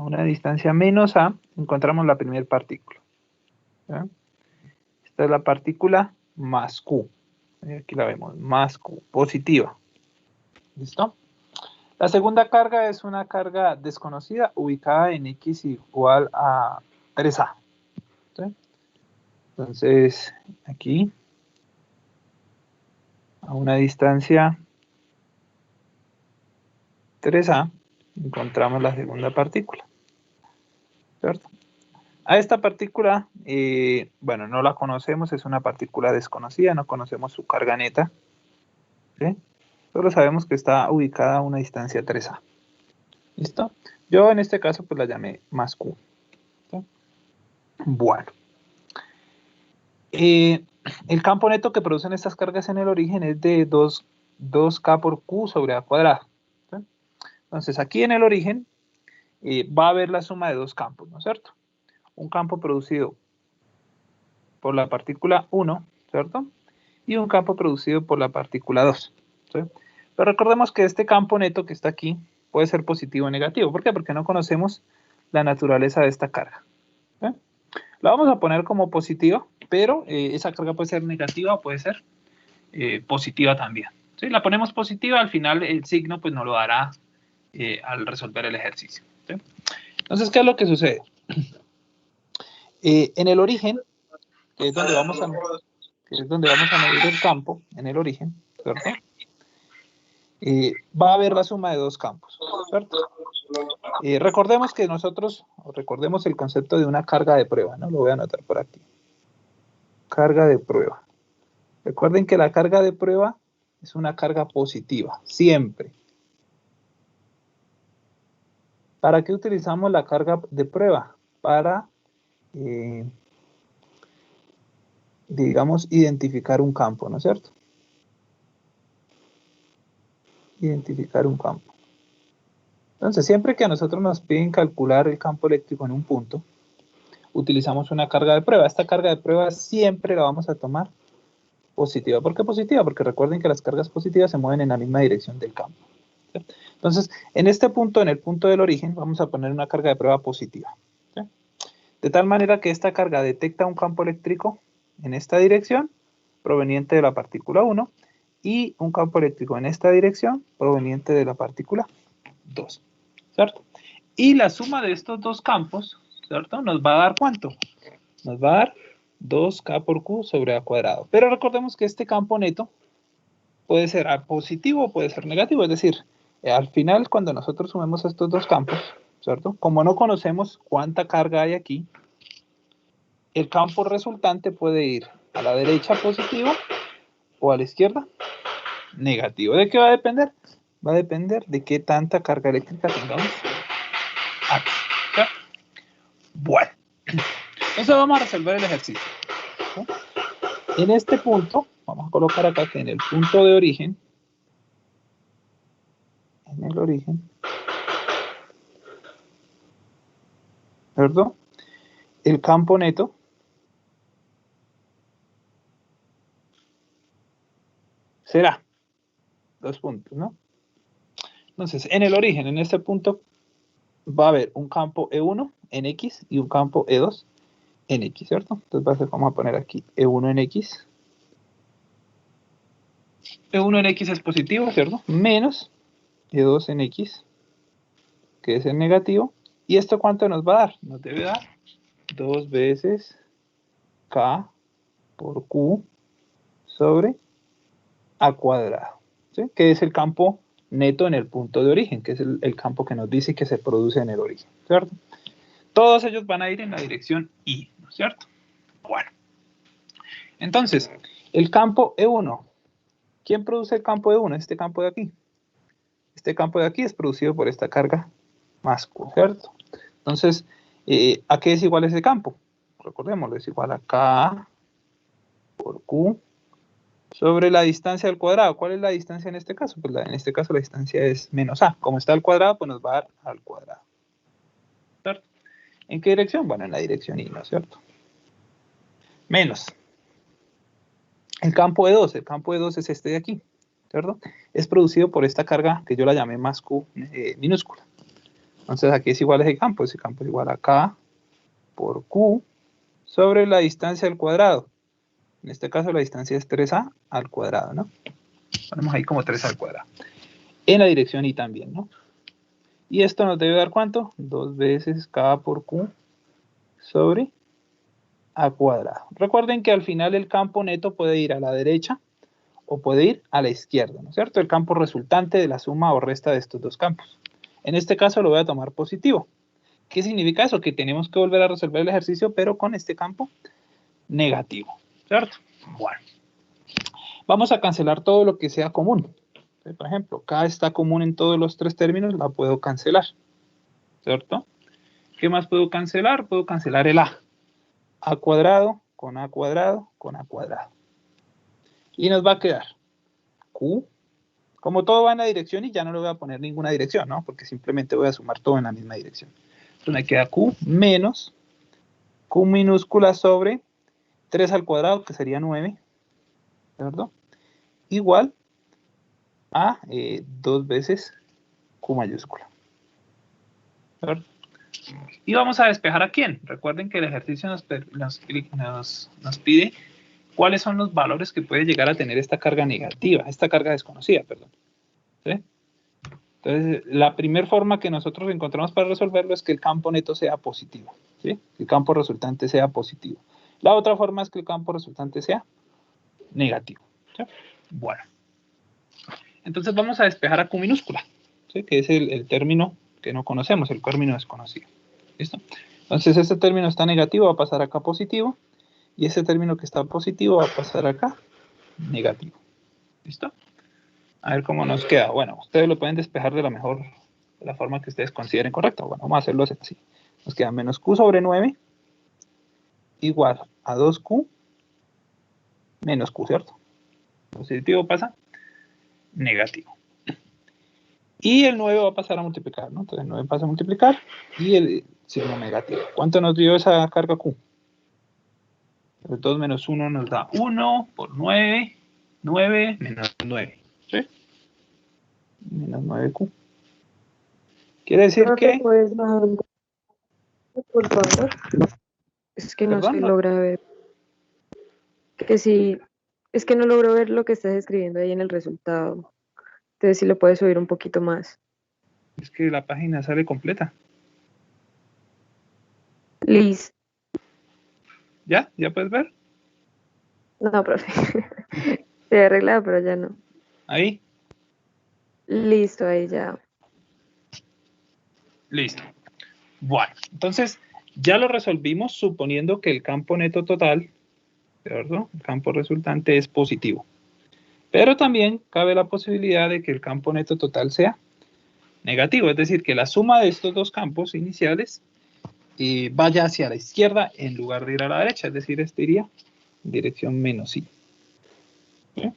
a una distancia menos A, encontramos la primera partícula. ¿Ya? Esta es la partícula más Q. Aquí la vemos, más Q, positiva. ¿Listo? La segunda carga es una carga desconocida ubicada en X igual a 3A. ¿Sí? Entonces, aquí, a una distancia 3A, encontramos la segunda partícula. ¿Cierto? A esta partícula, bueno, no la conocemos, es una partícula desconocida, no conocemos su carga neta. ¿Sí? Solo sabemos que está ubicada a una distancia 3A. ¿Listo? Yo en este caso pues la llamé más Q. ¿Sí? Bueno. El campo neto que producen estas cargas en el origen es de 2K por Q sobre A cuadrado. ¿Sí? Entonces aquí en el origen va a haber la suma de dos campos, ¿no es cierto? Un campo producido por la partícula 1, ¿cierto? Y un campo producido por la partícula 2. ¿Sí? Pero recordemos que este campo neto que está aquí puede ser positivo o negativo. ¿Por qué? Porque no conocemos la naturaleza de esta carga. ¿Sí? La vamos a poner como positiva, pero esa carga puede ser negativa o puede ser positiva también. ¿Sí? La ponemos positiva, al final el signo pues nos lo dará al resolver el ejercicio. ¿Sí? Entonces, ¿qué es lo que sucede? En el origen, que es donde vamos a medir el campo, en el origen, ¿cierto? Va a haber la suma de dos campos, ¿cierto? Recordemos que recordemos el concepto de una carga de prueba, ¿no? Lo voy a anotar por aquí. Carga de prueba. Recuerden que la carga de prueba es una carga positiva, siempre. ¿Para qué utilizamos la carga de prueba? Para, digamos, identificar un campo, ¿no es cierto? Identificar un campo. Entonces, siempre que a nosotros nos piden calcular el campo eléctrico en un punto, utilizamos una carga de prueba. Esta carga de prueba siempre la vamos a tomar positiva. ¿Por qué positiva? Porque recuerden que las cargas positivas se mueven en la misma dirección del campo. ¿Sí? Entonces, en este punto, en el punto del origen, vamos a poner una carga de prueba positiva. ¿Sí? De tal manera que esta carga detecta un campo eléctrico en esta dirección, proveniente de la partícula 1, y un campo eléctrico en esta dirección, proveniente de la partícula 2. ¿Cierto? Y la suma de estos dos campos, ¿cierto? Nos va a dar ¿cuánto? Nos va a dar 2K por Q sobre A cuadrado. Pero recordemos que este campo neto puede ser positivo o puede ser negativo. Es decir, al final cuando nosotros sumemos estos dos campos, ¿cierto? Como no conocemos cuánta carga hay aquí, el campo resultante puede ir a la derecha positivo o a la izquierda negativo. ¿De qué va a depender? Va a depender de qué tanta carga eléctrica tengamos aquí. ¿Cierto? Bueno, eso vamos a resolver el ejercicio. ¿Sí? En este punto, vamos a colocar acá que en el punto de origen, ¿cierto? El campo neto será 2 puntos, ¿no? Entonces, en el origen, en este punto, va a haber un campo E1 en X y un campo E2 en X, ¿cierto? Entonces vamos a poner aquí E1 en X. E1 en X es positivo, ¿cierto? Menos E2 en X, que es el negativo. ¿Y esto cuánto nos va a dar? Nos debe dar 2 veces K por Q sobre A cuadrado, ¿sí? Que es el campo neto en el punto de origen, que es el campo que nos dice que se produce en el origen, ¿cierto? Todos ellos van a ir en la dirección Y, ¿no es cierto? Bueno, entonces, el campo E1, ¿quién produce el campo E1? Este campo de aquí. Este campo de aquí es producido por esta carga más Q, ¿cierto? Entonces, ¿a qué es igual ese campo? Recordémoslo, es igual a K por Q sobre la distancia al cuadrado. ¿Cuál es la distancia en este caso? Pues en este caso la distancia es menos A. Como está al cuadrado, pues nos va a dar al cuadrado. ¿Cierto? ¿En qué dirección? Bueno, en la dirección Y, ¿no es cierto? Menos. El campo E2 es este de aquí, ¿cierto? Es producido por esta carga que yo la llamé más Q minúscula. Entonces aquí es igual a ese campo es igual a K por Q sobre la distancia al cuadrado. En este caso la distancia es 3A al cuadrado, ¿no? Ponemos ahí como 3 al cuadrado. En la dirección Y también, ¿no? Y esto nos debe dar ¿cuánto? 2 veces K por Q sobre A cuadrado. Recuerden que al final el campo neto puede ir a la derecha o puede ir a la izquierda, ¿no es cierto? El campo resultante de la suma o resta de estos dos campos. En este caso lo voy a tomar positivo. ¿Qué significa eso? Que tenemos que volver a resolver el ejercicio, pero con este campo negativo, ¿cierto? Bueno, vamos a cancelar todo lo que sea común. Por ejemplo, K está común en todos los tres términos, la puedo cancelar, ¿cierto? ¿Qué más puedo cancelar? Puedo cancelar el A. A cuadrado con A cuadrado con A cuadrado. Y nos va a quedar Q. Como todo va en la dirección y ya no le voy a poner ninguna dirección, ¿no? Porque simplemente voy a sumar todo en la misma dirección. Entonces me queda Q menos Q minúscula sobre 3 al cuadrado, que sería 9, ¿cierto? Igual a 2 veces Q mayúscula. ¿Cierto? Y vamos a despejar a quién. Recuerden que el ejercicio nos pide cuáles son los valores que puede llegar a tener esta carga negativa, esta carga desconocida, perdón. ¿Sí? Entonces, la primera forma que nosotros encontramos para resolverlo es que el campo neto sea positivo, ¿sí? Que el campo resultante sea positivo. La otra forma es que el campo resultante sea negativo, ¿sí? Bueno, entonces vamos a despejar a Q minúscula, ¿sí? Que es el término que no conocemos, el término desconocido. ¿Listo? Entonces, este término está negativo, va a pasar acá positivo, y ese término que está positivo va a pasar acá negativo. ¿Listo? A ver cómo nos queda. Bueno, ustedes lo pueden despejar de la forma que ustedes consideren correcta. Bueno, vamos a hacerlo así. Nos queda menos Q sobre 9 igual a 2Q menos Q, ¿cierto? Positivo pasa negativo. Y el 9 va a pasar a multiplicar, ¿no? Entonces el 9 pasa a multiplicar y el signo negativo. ¿Cuánto nos dio esa carga Q? 2 menos 1 nos da 1 por 9, 9 menos 9, ¿sí? Menos 9Q. Quiere decir ¿No te que... puedes bajar un poco, por favor? Es que no Perdón, se no, logra ver. Que sí, es que no logro ver lo que estás escribiendo ahí en el resultado. Entonces sí lo puedes subir un poquito más. es que la página sale completa. Listo. ¿Ya? ¿Ya puedes ver? No, profe. Se ha arreglado, pero ya no. Ahí. Listo, ahí ya. Listo. Bueno, entonces ya lo resolvimos suponiendo que el campo neto total, ¿cierto? El campo resultante es positivo. Pero también cabe la posibilidad de que el campo neto total sea negativo, es decir, que la suma de estos dos campos iniciales vaya hacia la izquierda en lugar de ir a la derecha, es decir, este iría en dirección menos I. ¿Sí?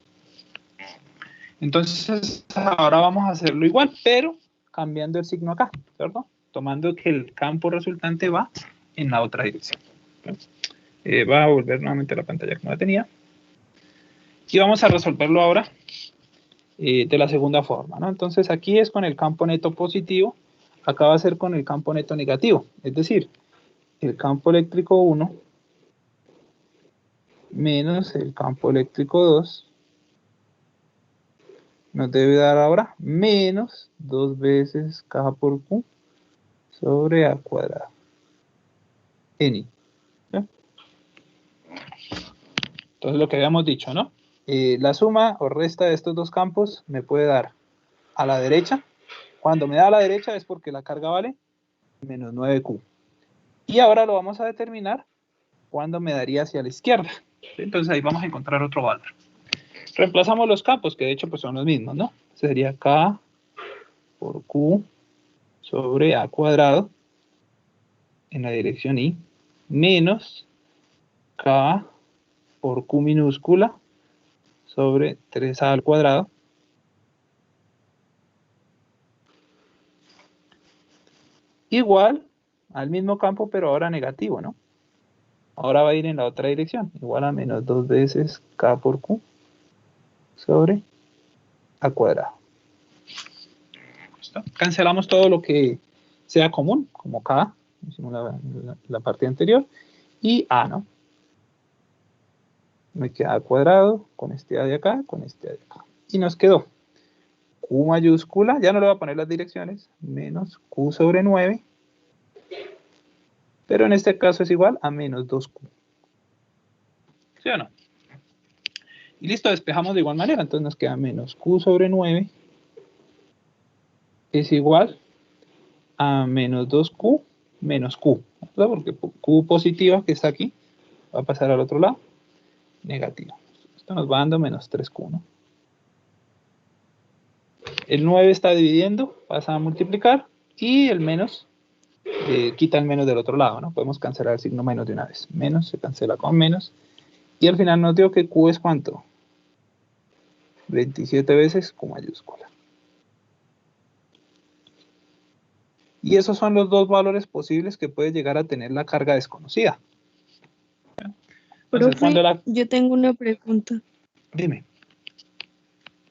Entonces, ahora vamos a hacerlo igual, pero cambiando el signo acá, ¿cierto? Tomando que el campo resultante va en la otra dirección. Va a volver nuevamente a la pantalla como la tenía. Y vamos a resolverlo ahora de la segunda forma, ¿no? Entonces, aquí es con el campo neto positivo, acá va a ser con el campo neto negativo, es decir, el campo eléctrico 1 menos el campo eléctrico 2 nos debe dar ahora menos 2 veces K por Q sobre A cuadrado en I. ¿Sí? Entonces lo que habíamos dicho, ¿no? La suma o resta de estos dos campos me puede dar a la derecha. Cuando me da a la derecha es porque la carga vale menos 9Q. Y ahora lo vamos a determinar cuando me daría hacia la izquierda. Entonces ahí vamos a encontrar otro valor. Reemplazamos los campos, que de hecho pues son los mismos, ¿no? Sería K por Q sobre A cuadrado en la dirección I menos K por Q minúscula sobre 3A al cuadrado igual al mismo campo pero ahora negativo, ¿no? Ahora va a ir en la otra dirección, igual a menos 2 veces K por Q sobre A cuadrado. ¿Listo? Cancelamos todo lo que sea común, como K, hicimos la parte anterior, y A, ¿no? Me queda A cuadrado con este A de acá, con este A de acá. Y nos quedó Q mayúscula, ya no le voy a poner las direcciones, menos Q sobre 9, pero en este caso es igual a menos 2Q. ¿Sí o no? Y listo, despejamos de igual manera, entonces nos queda menos Q sobre 9 es igual a menos 2Q menos Q, ¿verdad? Porque Q positiva que está aquí va a pasar al otro lado, negativo. Esto nos va dando menos 3Q, ¿no? El 9 está dividiendo, pasa a multiplicar, y el menos quita el menos del otro lado, ¿no? Podemos cancelar el signo menos de una vez. Menos se cancela con menos. Y al final nos dio que Q es ¿cuánto? 27 veces Q mayúscula. Y esos son los dos valores posibles que puede llegar a tener la carga desconocida. Entonces, Profe, yo tengo una pregunta. Dime.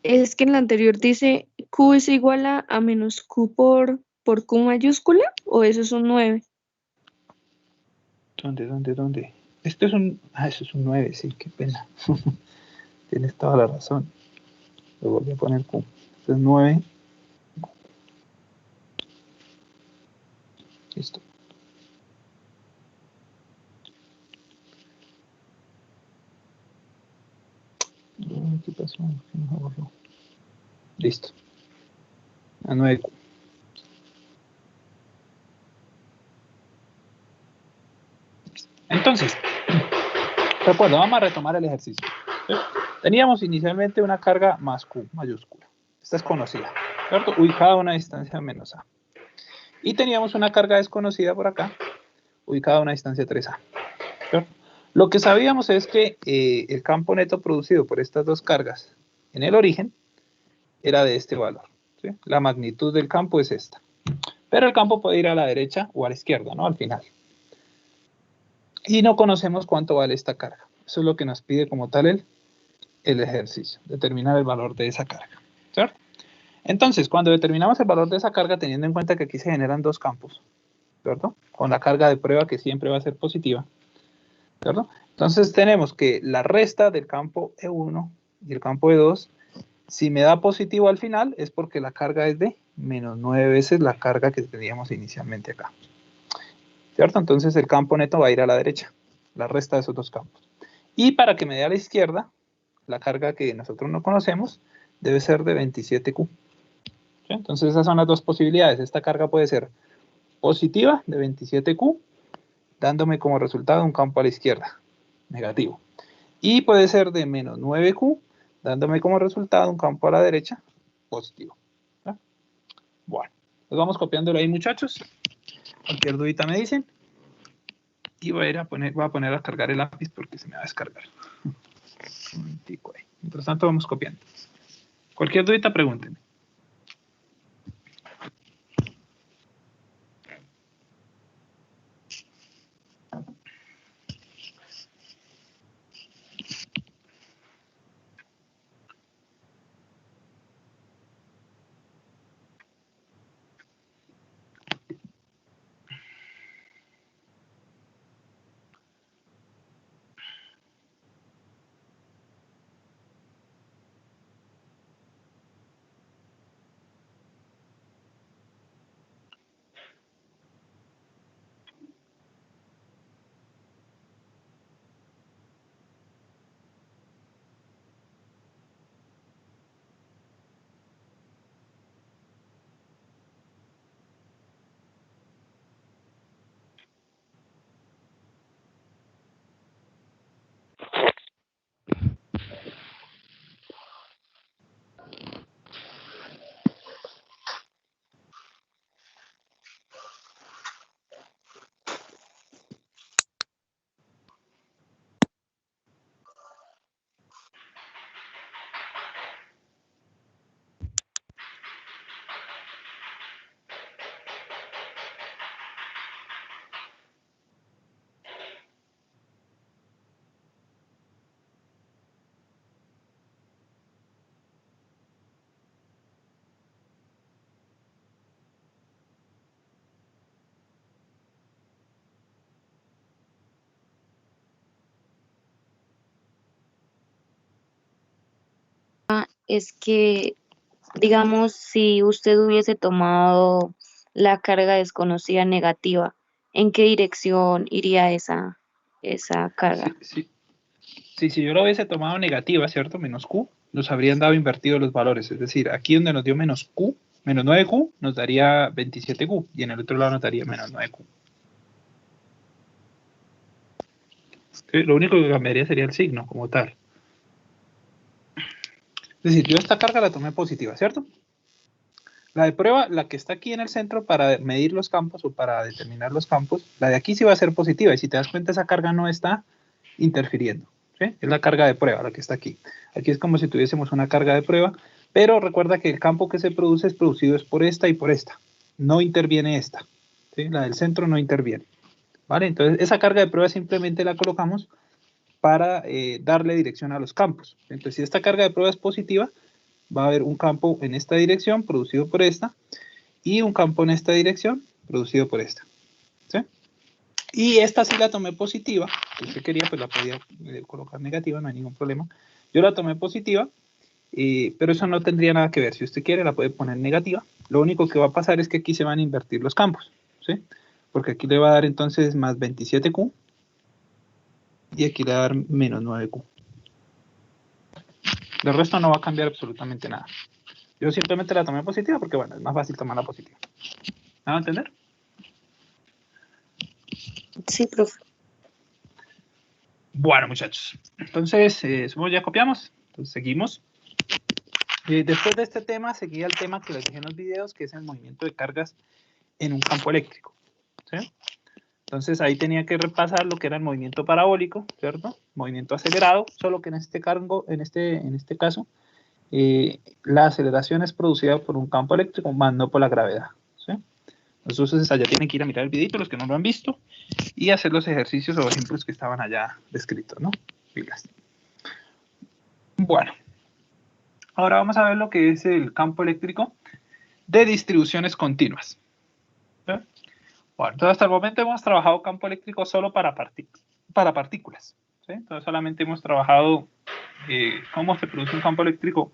Es que en la anterior dice Q es igual a menos Q por Q mayúscula, ¿o eso es un 9? ¿Dónde? Esto es un... Ah, eso es un 9, sí, qué pena. Tienes toda la razón. Le volví a poner Q. Esto es 9. Listo. ¿Qué pasó? ¿Qué nos borró? Listo. A 9Q. Entonces, recuerda, vamos a retomar el ejercicio. ¿Sí? Teníamos inicialmente una carga más Q mayúscula. Esta es conocida, ¿cierto? Ubicada a una distancia menos A. Y teníamos una carga desconocida por acá, ubicada a una distancia 3A. ¿Cierto? Lo que sabíamos es que el campo neto producido por estas dos cargas en el origen era de este valor. ¿Sí? La magnitud del campo es esta. Pero el campo puede ir a la derecha o a la izquierda, ¿no? Al final. Y no conocemos cuánto vale esta carga. Eso es lo que nos pide como tal el ejercicio, determinar el valor de esa carga. ¿Cierto? Entonces, cuando determinamos el valor de esa carga, teniendo en cuenta que aquí se generan dos campos, ¿cierto? Con la carga de prueba que siempre va a ser positiva, ¿cierto? Entonces tenemos que la resta del campo E1 y el campo E2, si me da positivo al final, es porque la carga es de menos 9 veces la carga que teníamos inicialmente acá. ¿Cierto? Entonces el campo neto va a ir a la derecha, la resta de esos dos campos. Y para que me dé a la izquierda, la carga que nosotros no conocemos debe ser de 27Q. ¿Sí? Entonces esas son las dos posibilidades. Esta carga puede ser positiva de 27Q, dándome como resultado un campo a la izquierda, negativo. Y puede ser de menos 9Q, dándome como resultado un campo a la derecha, positivo. ¿Sí? Bueno, pues vamos copiándolo ahí, muchachos. Cualquier dudita me dicen. Y voy a poner a cargar el lápiz porque se me va a descargar. Un momentico ahí. Mientras tanto vamos copiando. Cualquier dudita, pregúntenme. es que, digamos, si usted hubiese tomado la carga desconocida negativa, ¿en qué dirección iría esa carga? Si yo lo hubiese tomado negativa, ¿cierto? Menos Q, nos habrían dado invertidos los valores. Es decir, aquí donde nos dio menos Q, menos 9Q, nos daría 27Q. Y en el otro lado nos daría menos 9Q. Lo único que cambiaría sería el signo como tal. Es decir, yo esta carga la tomé positiva, ¿cierto? La de prueba, la que está aquí en el centro para medir los campos o para determinar los campos, la de aquí sí va a ser positiva. Y si te das cuenta, esa carga no está interfiriendo. ¿Sí? Es la carga de prueba, la que está aquí. Aquí es como si tuviésemos una carga de prueba, pero recuerda que el campo que se produce es producido por esta y por esta. No interviene esta. ¿Sí? La del centro no interviene. ¿Vale? Entonces, esa carga de prueba simplemente la colocamos para darle dirección a los campos. Entonces, si esta carga de prueba es positiva, va a haber un campo en esta dirección producido por esta y un campo en esta dirección producido por esta. ¿Sí? Y esta sí la tomé positiva. Si usted quería, pues la podía colocar negativa, no hay ningún problema. Yo la tomé positiva, pero eso no tendría nada que ver. Si usted quiere, la puede poner negativa. Lo único que va a pasar es que aquí se van a invertir los campos. ¿Sí? Porque aquí le va a dar entonces más 27Q y aquí le va a dar menos 9Q. El resto no va a cambiar absolutamente nada. Yo simplemente la tomé positiva porque, bueno, es más fácil tomarla positiva. ¿Me van a entender? Sí, profe. Bueno, muchachos. Entonces, ya copiamos. Entonces, seguimos. Después de este tema, seguía el tema que les dije en los videos, que es el movimiento de cargas en un campo eléctrico. ¿Sí? Entonces, ahí tenía que repasar lo que era el movimiento parabólico, ¿cierto? Movimiento acelerado, solo que en este caso, la aceleración es producida por un campo eléctrico, más no por la gravedad. ¿Sí? Entonces, allá tienen que ir a mirar el videito, los que no lo han visto, y hacer los ejercicios o ejemplos que estaban allá descritos, ¿no? Pilas. Bueno, ahora vamos a ver lo que es el campo eléctrico de distribuciones continuas. ¿Sí? Bueno, entonces hasta el momento hemos trabajado campo eléctrico solo para partículas. ¿Sí? Entonces solamente hemos trabajado cómo se produce un campo eléctrico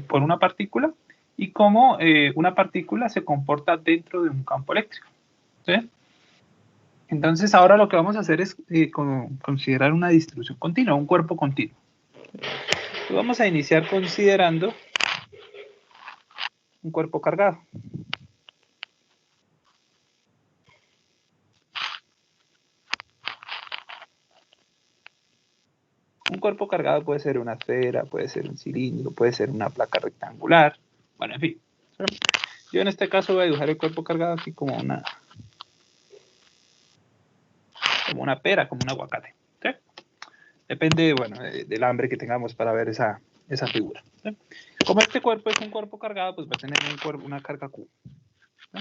por una partícula y cómo una partícula se comporta dentro de un campo eléctrico. ¿Sí? Entonces ahora lo que vamos a hacer es considerar una distribución continua, un cuerpo continuo. Entonces, vamos a iniciar considerando un cuerpo cargado. Un cuerpo cargado puede ser una esfera, puede ser un cilindro, puede ser una placa rectangular. Bueno, en fin. Yo en este caso voy a dibujar el cuerpo cargado aquí como una pera, como un aguacate. ¿Sí? Depende, bueno, del hambre que tengamos para ver esa figura. ¿Sí? Como este cuerpo es un cuerpo cargado, pues va a tener una carga Q. ¿Sí?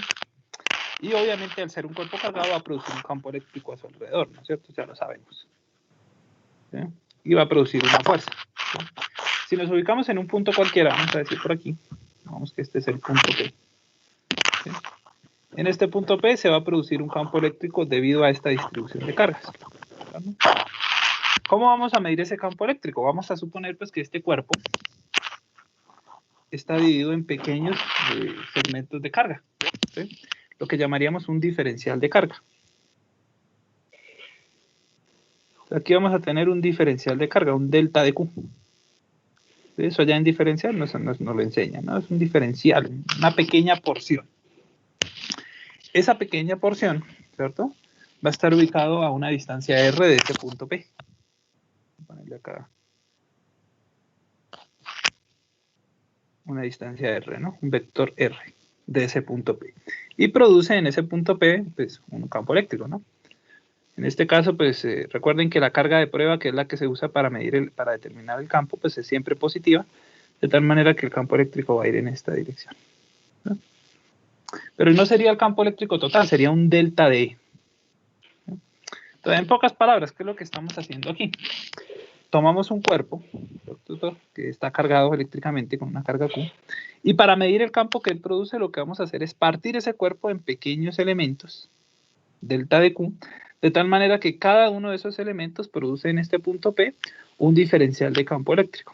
Y obviamente al ser un cuerpo cargado va a producir un campo eléctrico a su alrededor, ¿no es cierto? Ya lo sabemos. ¿Sí? Y va a producir una fuerza. ¿Sí? Si nos ubicamos en un punto cualquiera, vamos a decir por aquí, vamos que este es el punto P. ¿Sí? En este punto P se va a producir un campo eléctrico debido a esta distribución de cargas. ¿Sí? ¿Cómo vamos a medir ese campo eléctrico? Vamos a suponer pues que este cuerpo está dividido en pequeños segmentos de carga. ¿Sí? Lo que llamaríamos un diferencial de carga. Aquí vamos a tener un diferencial de carga, un delta de Q. Eso ya en diferencial nos lo enseña, ¿no? Es un diferencial, una pequeña porción. Esa pequeña porción, ¿cierto? Va a estar ubicado a una distancia R de este punto P. Voy a ponerle acá una distancia R, ¿no? Un vector R de ese punto P. Y produce en ese punto P, pues, un campo eléctrico, ¿no? En este caso, pues, recuerden que la carga de prueba, que es la que se usa para para determinar el campo, pues es siempre positiva, de tal manera que el campo eléctrico va a ir en esta dirección. ¿No? Pero no sería el campo eléctrico total, sería un delta de E. Entonces, en pocas palabras, ¿qué es lo que estamos haciendo aquí? Tomamos un cuerpo que está cargado eléctricamente con una carga Q, y para medir el campo que él produce, lo que vamos a hacer es partir ese cuerpo en pequeños elementos, delta de Q, de tal manera que cada uno de esos elementos produce en este punto P un diferencial de campo eléctrico.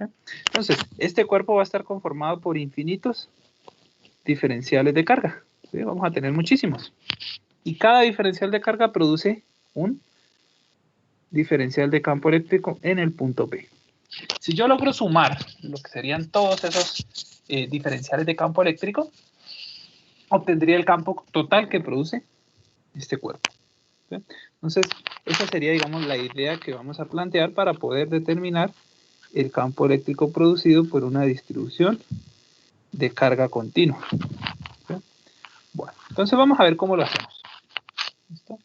¿Ok? Entonces, este cuerpo va a estar conformado por infinitos diferenciales de carga. ¿Sí? Vamos a tener muchísimos. Y cada diferencial de carga produce un diferencial de campo eléctrico en el punto P. Si yo logro sumar lo que serían todos esos diferenciales de campo eléctrico, obtendría el campo total que produce este cuerpo. ¿Sí? Entonces, esa sería, digamos, la idea que vamos a plantear para poder determinar el campo eléctrico producido por una distribución de carga continua. ¿Sí? Bueno, entonces vamos a ver cómo lo hacemos. ¿Listo?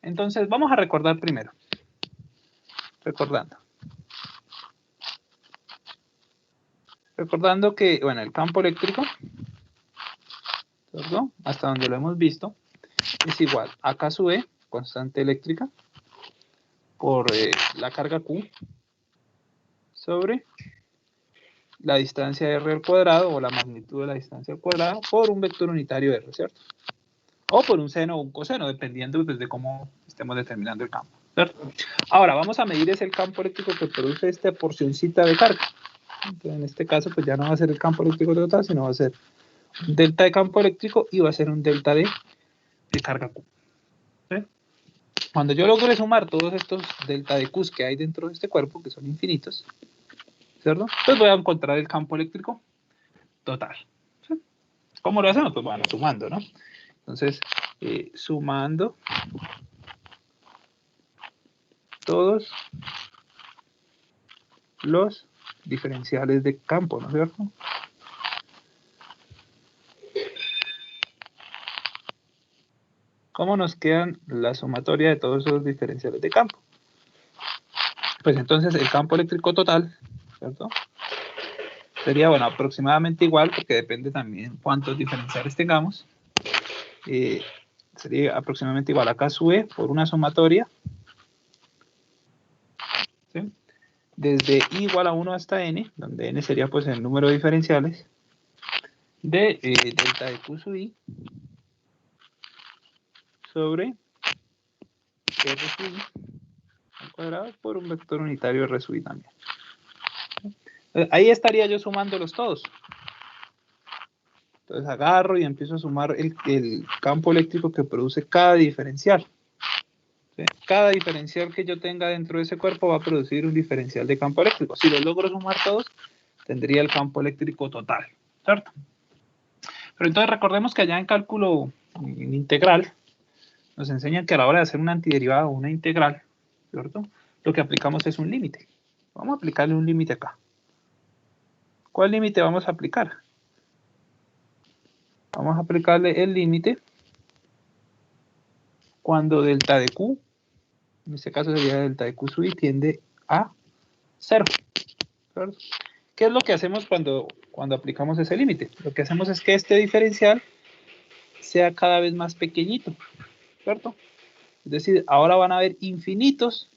Entonces, vamos a recordar primero. Recordando que, bueno, el campo eléctrico, ¿cierto? Hasta donde lo hemos visto, es igual a K sub E, constante eléctrica, por la carga Q, sobre la distancia R al cuadrado, o la magnitud de la distancia al cuadrado, por un vector unitario R, ¿cierto? O por un seno o un coseno, dependiendo pues, de cómo estemos determinando el campo, ¿cierto? Ahora, vamos a medir el campo eléctrico que produce esta porcioncita de carga. Entonces, en este caso, pues ya no va a ser el campo eléctrico total, sino va a ser un delta de campo eléctrico y va a ser un delta de carga Q. ¿Sí? Cuando yo logre sumar todos estos delta de Qs que hay dentro de este cuerpo, que son infinitos, ¿cierto? Pues voy a encontrar el campo eléctrico total. ¿Sí? ¿Cómo lo hacemos? Pues bueno, sumando, ¿no? Entonces, sumando todos los diferenciales de campo, ¿no es cierto? ¿Cómo nos quedan la sumatoria de todos esos diferenciales de campo? Pues entonces el campo eléctrico total, ¿cierto? Sería, bueno, aproximadamente igual, porque depende también cuántos diferenciales tengamos. Sería aproximadamente igual a K sub E por una sumatoria, ¿sí? Desde I igual a 1 hasta N, donde N sería pues el número de diferenciales, de delta de Q sub I sobre R sub I al cuadrado por un vector unitario R sub I también. Ahí estaría yo sumándolos todos. Entonces agarro y empiezo a sumar el campo eléctrico que produce cada diferencial. ¿Sí? Cada diferencial que yo tenga dentro de ese cuerpo va a producir un diferencial de campo eléctrico. Si los logro sumar todos, tendría el campo eléctrico total, ¿cierto? Pero entonces recordemos que allá en cálculo integral nos enseñan que a la hora de hacer una antiderivada o una integral, ¿cierto? Lo que aplicamos es un límite. Vamos a aplicarle un límite acá. ¿Cuál límite vamos a aplicar? Vamos a aplicarle el límite cuando delta de Q, en este caso sería delta de Q sub I, tiende a 0. ¿Cierto? ¿Qué es lo que hacemos cuando aplicamos ese límite? Lo que hacemos es que este diferencial sea cada vez más pequeñito, ¿cierto? Es decir, ahora van a haber infinitos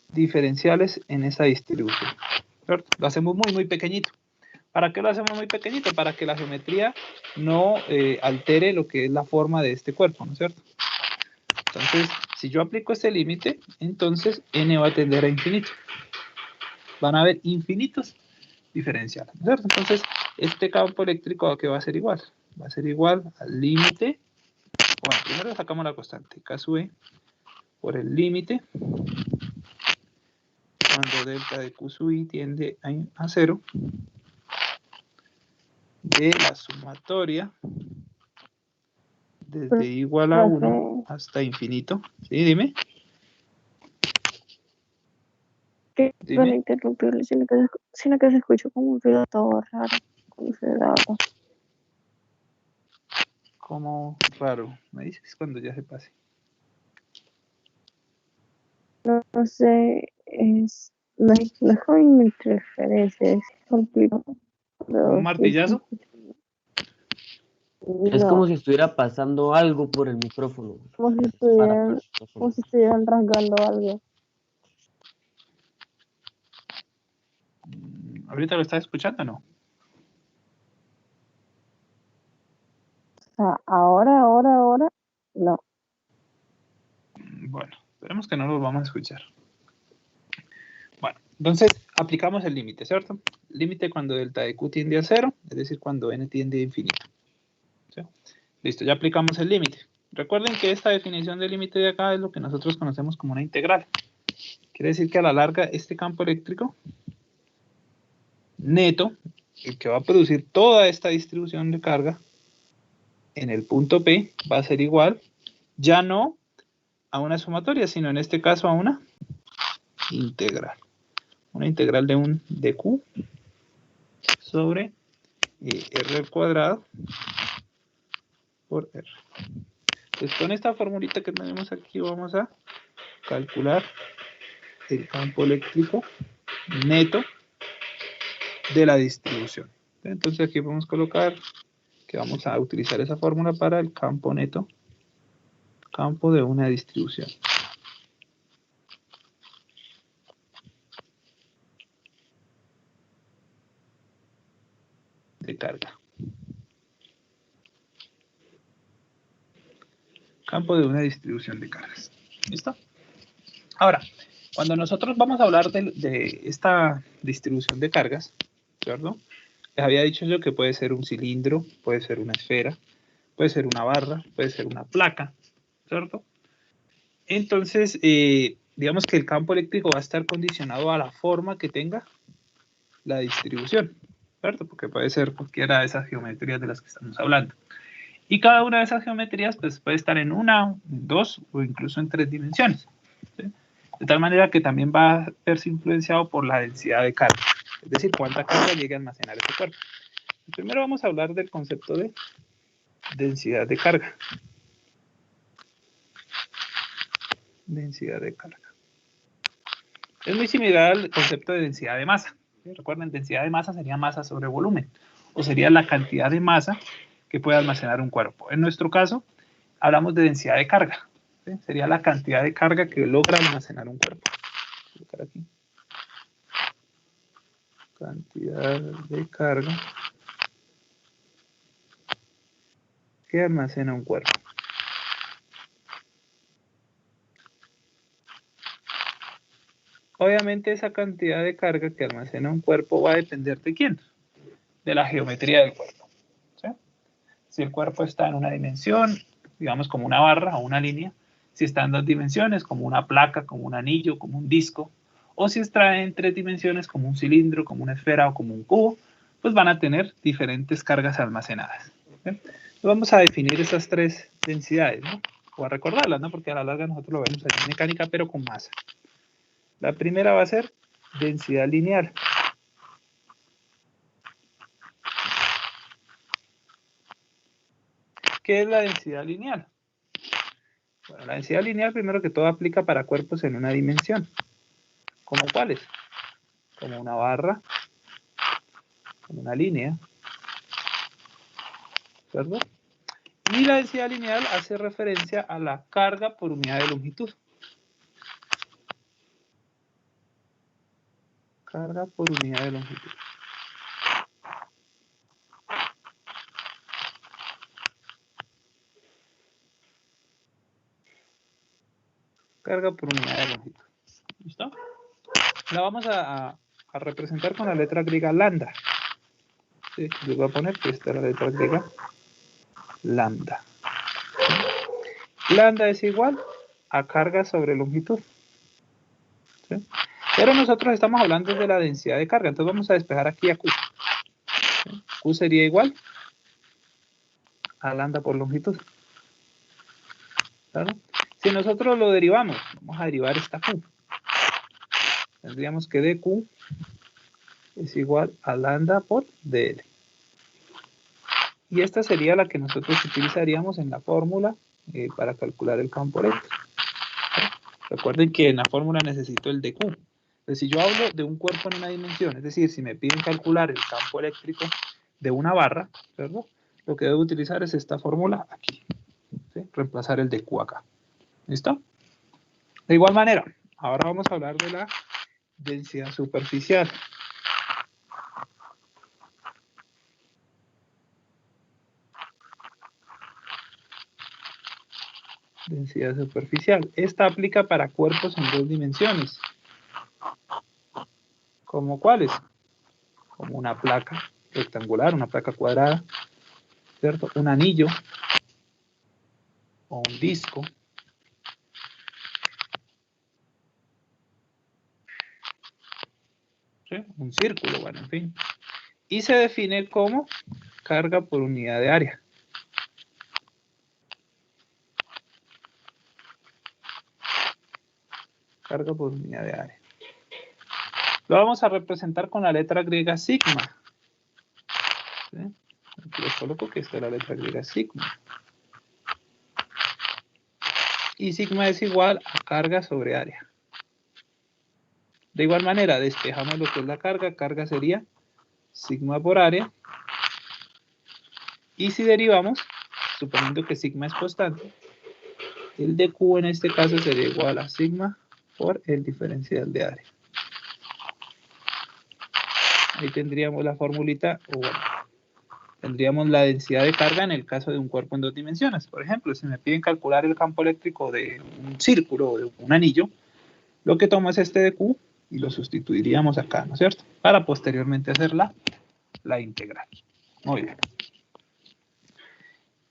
diferenciales en esa distribución, ¿cierto? Lo hacemos muy, muy pequeñito. ¿Para qué lo hacemos muy pequeñito? Para que la geometría no altere lo que es la forma de este cuerpo, ¿no es cierto? Entonces, si yo aplico este límite, entonces n va a tender a infinito. Van a haber infinitos diferenciales, ¿no es cierto? Entonces, este campo eléctrico, ¿a qué va a ser igual? Va a ser igual al límite. Bueno, primero sacamos la constante, K sub E, por el límite, cuando delta de Q sub I tiende a 0, de la sumatoria desde igual a 1 hasta infinito. ¿Sí? Dime. Van a interrumpirle, sino que se escucha como un ruido todo raro cuando se graba. Como raro. Me dices cuando ya se pase. No sé, no es como una interferencia, es complicado. ¿Un martillazo? Es No, como si estuviera pasando algo por el micrófono. como si Para estuvieran rasgando algo. ¿Ahorita lo estás escuchando o no? O sea, ahora, no. Bueno, esperemos que no lo vamos a escuchar. Bueno, Entonces, aplicamos el límite, ¿cierto? Límite cuando delta de Q tiende a 0, es decir, cuando n tiende a infinito. ¿Sí? Listo, ya aplicamos el límite. Recuerden que esta definición de límite de acá es lo que nosotros conocemos como una integral. Quiere decir que a la larga este campo eléctrico neto, el que va a producir toda esta distribución de carga en el punto P, va a ser igual, ya no a una sumatoria, sino en este caso a una integral. Una integral de Q sobre R al cuadrado por R. Entonces con esta formulita que tenemos aquí vamos a calcular el campo eléctrico neto de la distribución. Entonces aquí podemos colocar que vamos a utilizar esa fórmula para el campo neto, campo de una distribución. De carga. Campo de una distribución de cargas. ¿Listo? Ahora, cuando nosotros vamos a hablar de esta distribución de cargas, ¿cierto? Les había dicho yo que puede ser un cilindro, puede ser una esfera, puede ser una barra, puede ser una placa, ¿cierto? Entonces, digamos que el campo eléctrico va a estar condicionado a la forma que tenga la distribución, ¿cierto? Porque puede ser cualquiera de esas geometrías de las que estamos hablando. Y cada una de esas geometrías pues, puede estar en una, en dos o incluso en tres dimensiones. ¿Sí? De tal manera que también va a verse influenciado por la densidad de carga. Es decir, cuánta carga llegue a almacenar ese cuerpo. Primero vamos a hablar del concepto de densidad de carga. Densidad de carga. Es muy similar al concepto de densidad de masa. ¿Sí? Recuerden, densidad de masa sería masa sobre volumen. O sería la cantidad de masa que puede almacenar un cuerpo. En nuestro caso, hablamos de densidad de carga. ¿Sí? Sería la cantidad de carga que logra almacenar un cuerpo. Voy a colocar aquí. Cantidad de carga que almacena un cuerpo. Obviamente esa cantidad de carga que almacena un cuerpo va a depender de quién, de la geometría del cuerpo. ¿Sí? Si el cuerpo está en una dimensión, digamos como una barra o una línea, si está en dos dimensiones, como una placa, como un anillo, como un disco, o si está en tres dimensiones, como un cilindro, como una esfera o como un cubo, pues van a tener diferentes cargas almacenadas. ¿Sí? Vamos a definir esas tres densidades, ¿no? O a recordarlas, ¿no? Porque a la larga nosotros lo vemos en mecánica, pero con masa. La primera va a ser densidad lineal. ¿Qué es la densidad lineal? Bueno, la densidad lineal primero que todo aplica para cuerpos en una dimensión. ¿Como cuáles? Como una barra, como una línea, ¿cierto? Y la densidad lineal hace referencia a la carga por unidad de longitud. Carga por unidad de longitud. Carga por unidad de longitud. ¿Listo? La vamos a representar con la letra griega lambda. ¿Sí? Les voy a poner que esta es la letra griega lambda. Lambda es igual a carga sobre longitud. ¿Sí? Pero nosotros estamos hablando de la densidad de carga, entonces vamos a despejar aquí a Q. ¿Sí? Q sería igual a lambda por longitud. ¿Claro? Si nosotros lo derivamos, vamos a derivar esta Q. Tendríamos que dQ es igual a lambda por dL. Y esta sería la que nosotros utilizaríamos en la fórmula para calcular el campo eléctrico. Recuerden que en la fórmula necesito el dQ. Entonces, si yo hablo de un cuerpo en una dimensión, es decir, si me piden calcular el campo eléctrico de una barra, ¿verdad? Lo que debo utilizar es esta fórmula aquí. ¿Sí? Reemplazar el dQ acá. ¿Listo? De igual manera, ahora vamos a hablar de la densidad superficial. Densidad superficial. Esta aplica para cuerpos en dos dimensiones. ¿Como cuáles? Como una placa rectangular, una placa cuadrada, ¿cierto? Un anillo o un disco. ¿Sí? Un círculo, bueno, en fin. Y se define como carga por unidad de área. Carga por unidad de área. Lo vamos a representar con la letra griega sigma. ¿Sí? Aquí les coloco que esta es la letra griega sigma. Y sigma es igual a carga sobre área. De igual manera, despejamos lo que es la carga. Carga sería sigma por área. Y si derivamos, suponiendo que sigma es constante, el de Q en este caso sería igual a sigma por el diferencial de área. Ahí tendríamos la formulita, o bueno, tendríamos la densidad de carga en el caso de un cuerpo en 2 dimensiones. Por ejemplo, si me piden calcular el campo eléctrico de un círculo o de un anillo, lo que tomo es este de Q y lo sustituiríamos acá, ¿no es cierto? Para posteriormente hacer la integral. Muy bien.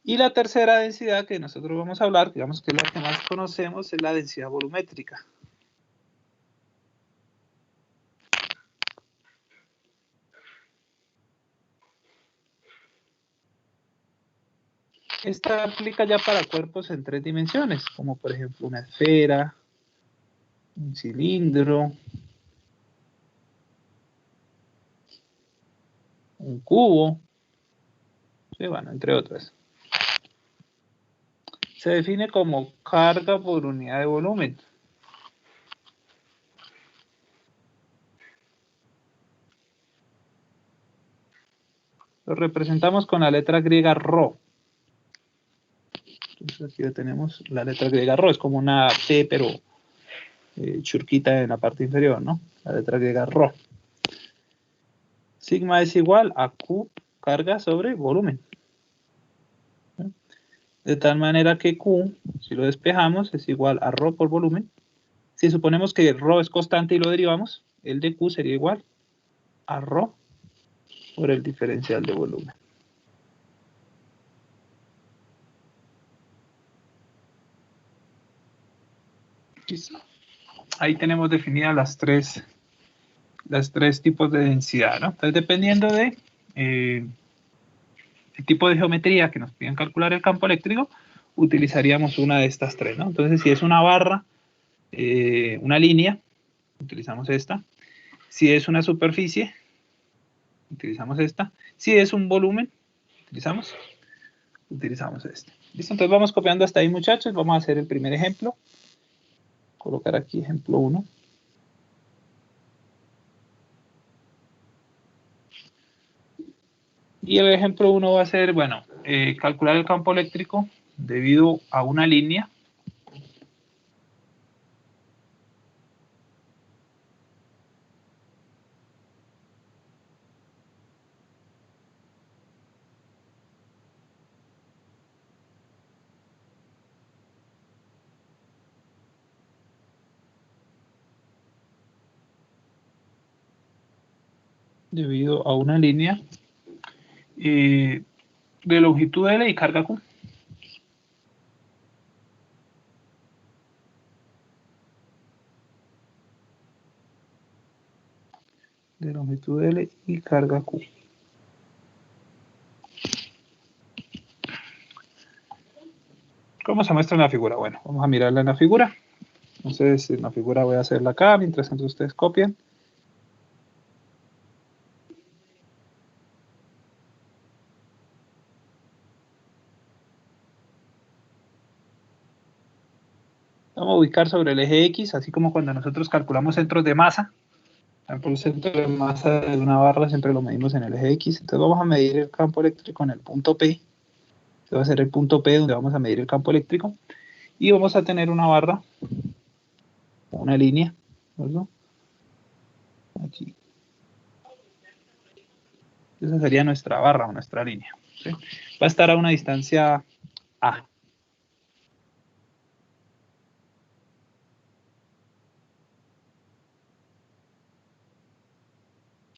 Y la tercera densidad que nosotros vamos a hablar, digamos que es la que más conocemos, es la densidad volumétrica. Esta aplica ya para cuerpos en 3 dimensiones, como por ejemplo una esfera, un cilindro, un cubo, sí, bueno, entre otras. Se define como carga por unidad de volumen. Lo representamos con la letra griega ρ. Entonces aquí ya tenemos la letra griega ρ, es como una T, pero churquita en la parte inferior, ¿no? La letra griega ρ. Sigma es igual a Q carga sobre volumen. De tal manera que Q, si lo despejamos, es igual a ρ por volumen. Si suponemos que ρ es constante y lo derivamos, el de Q sería igual a ρ por el diferencial de volumen. Listo. Ahí tenemos definidas las tres tipos de densidad, ¿no? Entonces, dependiendo de el tipo de geometría que nos piden calcular el campo eléctrico, utilizaríamos una de estas tres, ¿no? Entonces, si es una barra, una línea, utilizamos esta. Si es una superficie, utilizamos esta. Si es un volumen, utilizamos este. ¿Listo? Entonces vamos copiando hasta ahí, muchachos. Vamos a hacer el primer ejemplo. Colocar aquí ejemplo 1. Y el ejemplo 1 va a ser, bueno, calcular el campo eléctrico debido a una línea. Debido a una línea de longitud L y carga Q. De longitud L y carga Q. ¿Cómo se muestra en la figura? Bueno, vamos a mirarla en la figura. Entonces, en la figura voy a hacerla acá, mientras tanto ustedes copian. Vamos a ubicar sobre el eje X, así como cuando nosotros calculamos centros de masa. Por ejemplo, el centro de masa de una barra siempre lo medimos en el eje X. Entonces vamos a medir el campo eléctrico en el punto P. Este va a ser el punto P donde vamos a medir el campo eléctrico. Y vamos a tener una barra, una línea, ¿verdad? Aquí. Esa sería nuestra barra o nuestra línea, ¿sí? Va a estar a una distancia A.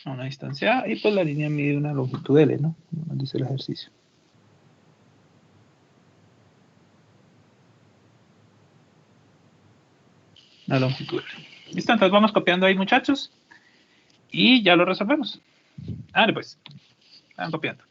a una distancia A, y pues la línea mide una longitud L, ¿no? Como nos dice el ejercicio. Una longitud L. Listo, entonces vamos copiando ahí, muchachos, y ya lo resolvemos. Dale, pues, van copiando.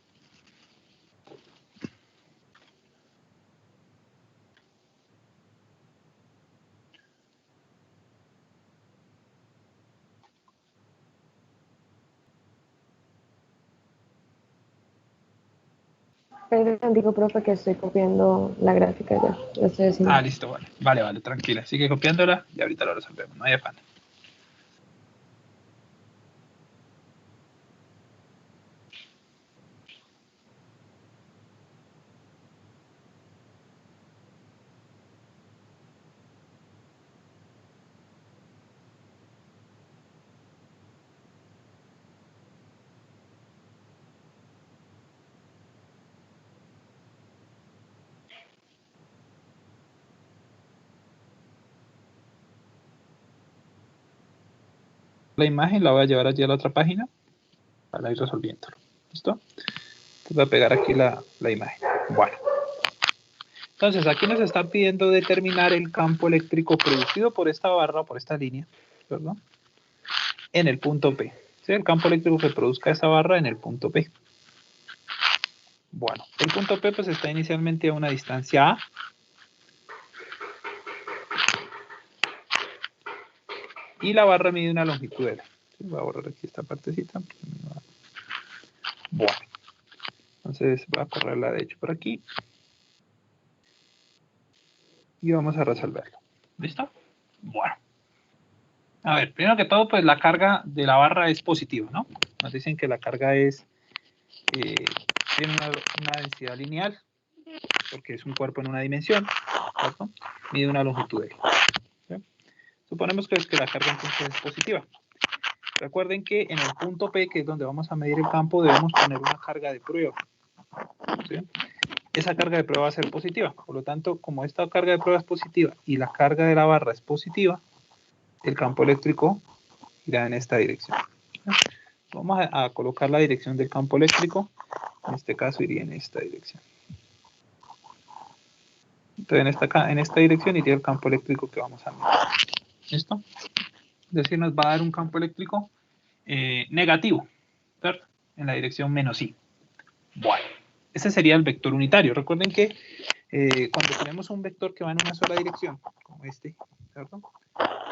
Pero digo, profe, que estoy copiando la gráfica ya. Ya estoy haciendo. Ah, listo, vale. Vale, vale, tranquila. Sigue copiándola y ahorita lo resolvemos. No hay afán. La imagen la voy a llevar allí a la otra página para ir resolviéndolo. ¿Listo? Entonces voy a pegar aquí la imagen. Bueno. Entonces, aquí nos está pidiendo determinar el campo eléctrico producido por esta barra, por esta línea, ¿verdad? En el punto P. ¿Sí? El campo eléctrico que produzca esa barra en el punto P. Bueno, el punto P pues está inicialmente a una distancia A. Y la barra mide una longitud L. ¿Sí? Voy a borrar aquí esta partecita. Bueno. Entonces voy a correrla de hecho por aquí. Y vamos a resolverlo. ¿Listo? Bueno. A ver, primero que todo, pues la carga de la barra es positiva, ¿no? Nos dicen que la carga es tiene una densidad lineal, porque es un cuerpo en una dimensión, ¿cierto? Mide una longitud L. ¿Sí? Suponemos que la carga entonces es positiva. Recuerden que en el punto P, que es donde vamos a medir el campo, debemos poner una carga de prueba. ¿Sí? Esa carga de prueba va a ser positiva. Por lo tanto, como esta carga de prueba es positiva y la carga de la barra es positiva, el campo eléctrico irá en esta dirección. Vamos a colocar la dirección del campo eléctrico. En este caso iría en esta dirección. Entonces en esta dirección iría el campo eléctrico que vamos a medir. ¿Listo? Es decir, nos va a dar un campo eléctrico negativo, ¿cierto? En la dirección menos I. Bueno, ese sería el vector unitario. Recuerden que cuando tenemos un vector que va en una sola dirección, como este, ¿cierto?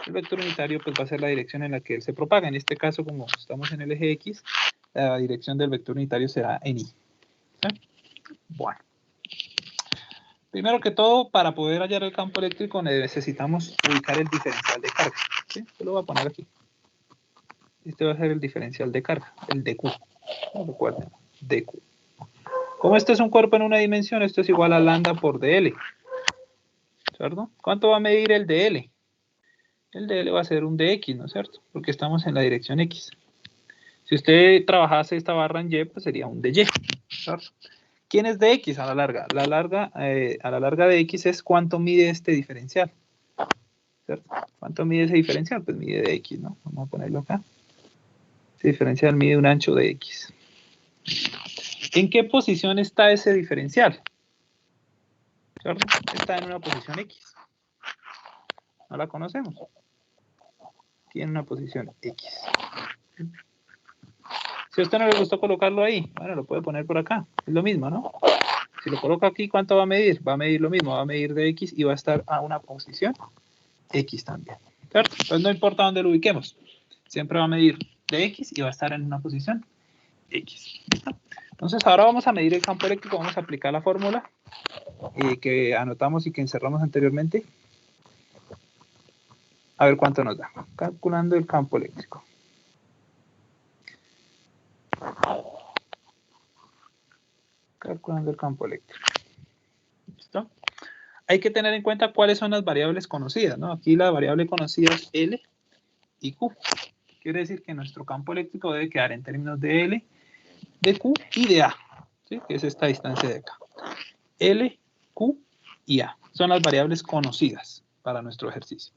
El vector unitario pues va a ser la dirección en la que él se propaga. En este caso, como estamos en el eje X, la dirección del vector unitario será en Y. ¿Sí? Bueno. Primero que todo, para poder hallar el campo eléctrico necesitamos ubicar el diferencial de carga. ¿Sí? Yo lo voy a poner aquí. Este va a ser el diferencial de carga, el dQ. No recuerden, dQ. Como este es un cuerpo en una dimensión, esto es igual a lambda por dL. ¿Cierto? ¿Cuánto va a medir el dL? El dL va a ser un dx, ¿no es cierto? Porque estamos en la dirección X. Si usted trabajase esta barra en Y, pues sería un dy. ¿Cierto? ¿Quién es dx a la larga? A la larga de x es cuánto mide este diferencial. ¿Cierto? ¿Cuánto mide ese diferencial? Pues mide dx, ¿no? Vamos a ponerlo acá. Ese diferencial mide un ancho de x. ¿En qué posición está ese diferencial? ¿Cierto? Está en una posición x. No la conocemos. Tiene una posición x. Si a usted no le gustó colocarlo ahí, bueno, lo puede poner por acá. Es lo mismo, ¿no? Si lo coloco aquí, ¿cuánto va a medir? Va a medir lo mismo, va a medir de x y va a estar a una posición x también. ¿Cierto? Entonces no importa dónde lo ubiquemos. Siempre va a medir de x y va a estar en una posición x. ¿Listo? Entonces ahora vamos a medir el campo eléctrico, vamos a aplicar la fórmula que anotamos y que encerramos anteriormente. A ver cuánto nos da. Calculando el campo eléctrico. Calculando el campo eléctrico. ¿Listo? Hay que tener en cuenta cuáles son las variables conocidas, ¿no? Aquí la variable conocida es L y Q. Quiere decir que nuestro campo eléctrico debe quedar en términos de L, de Q y de A, ¿sí? Que es esta distancia de acá. L, Q y A. Son las variables conocidas para nuestro ejercicio.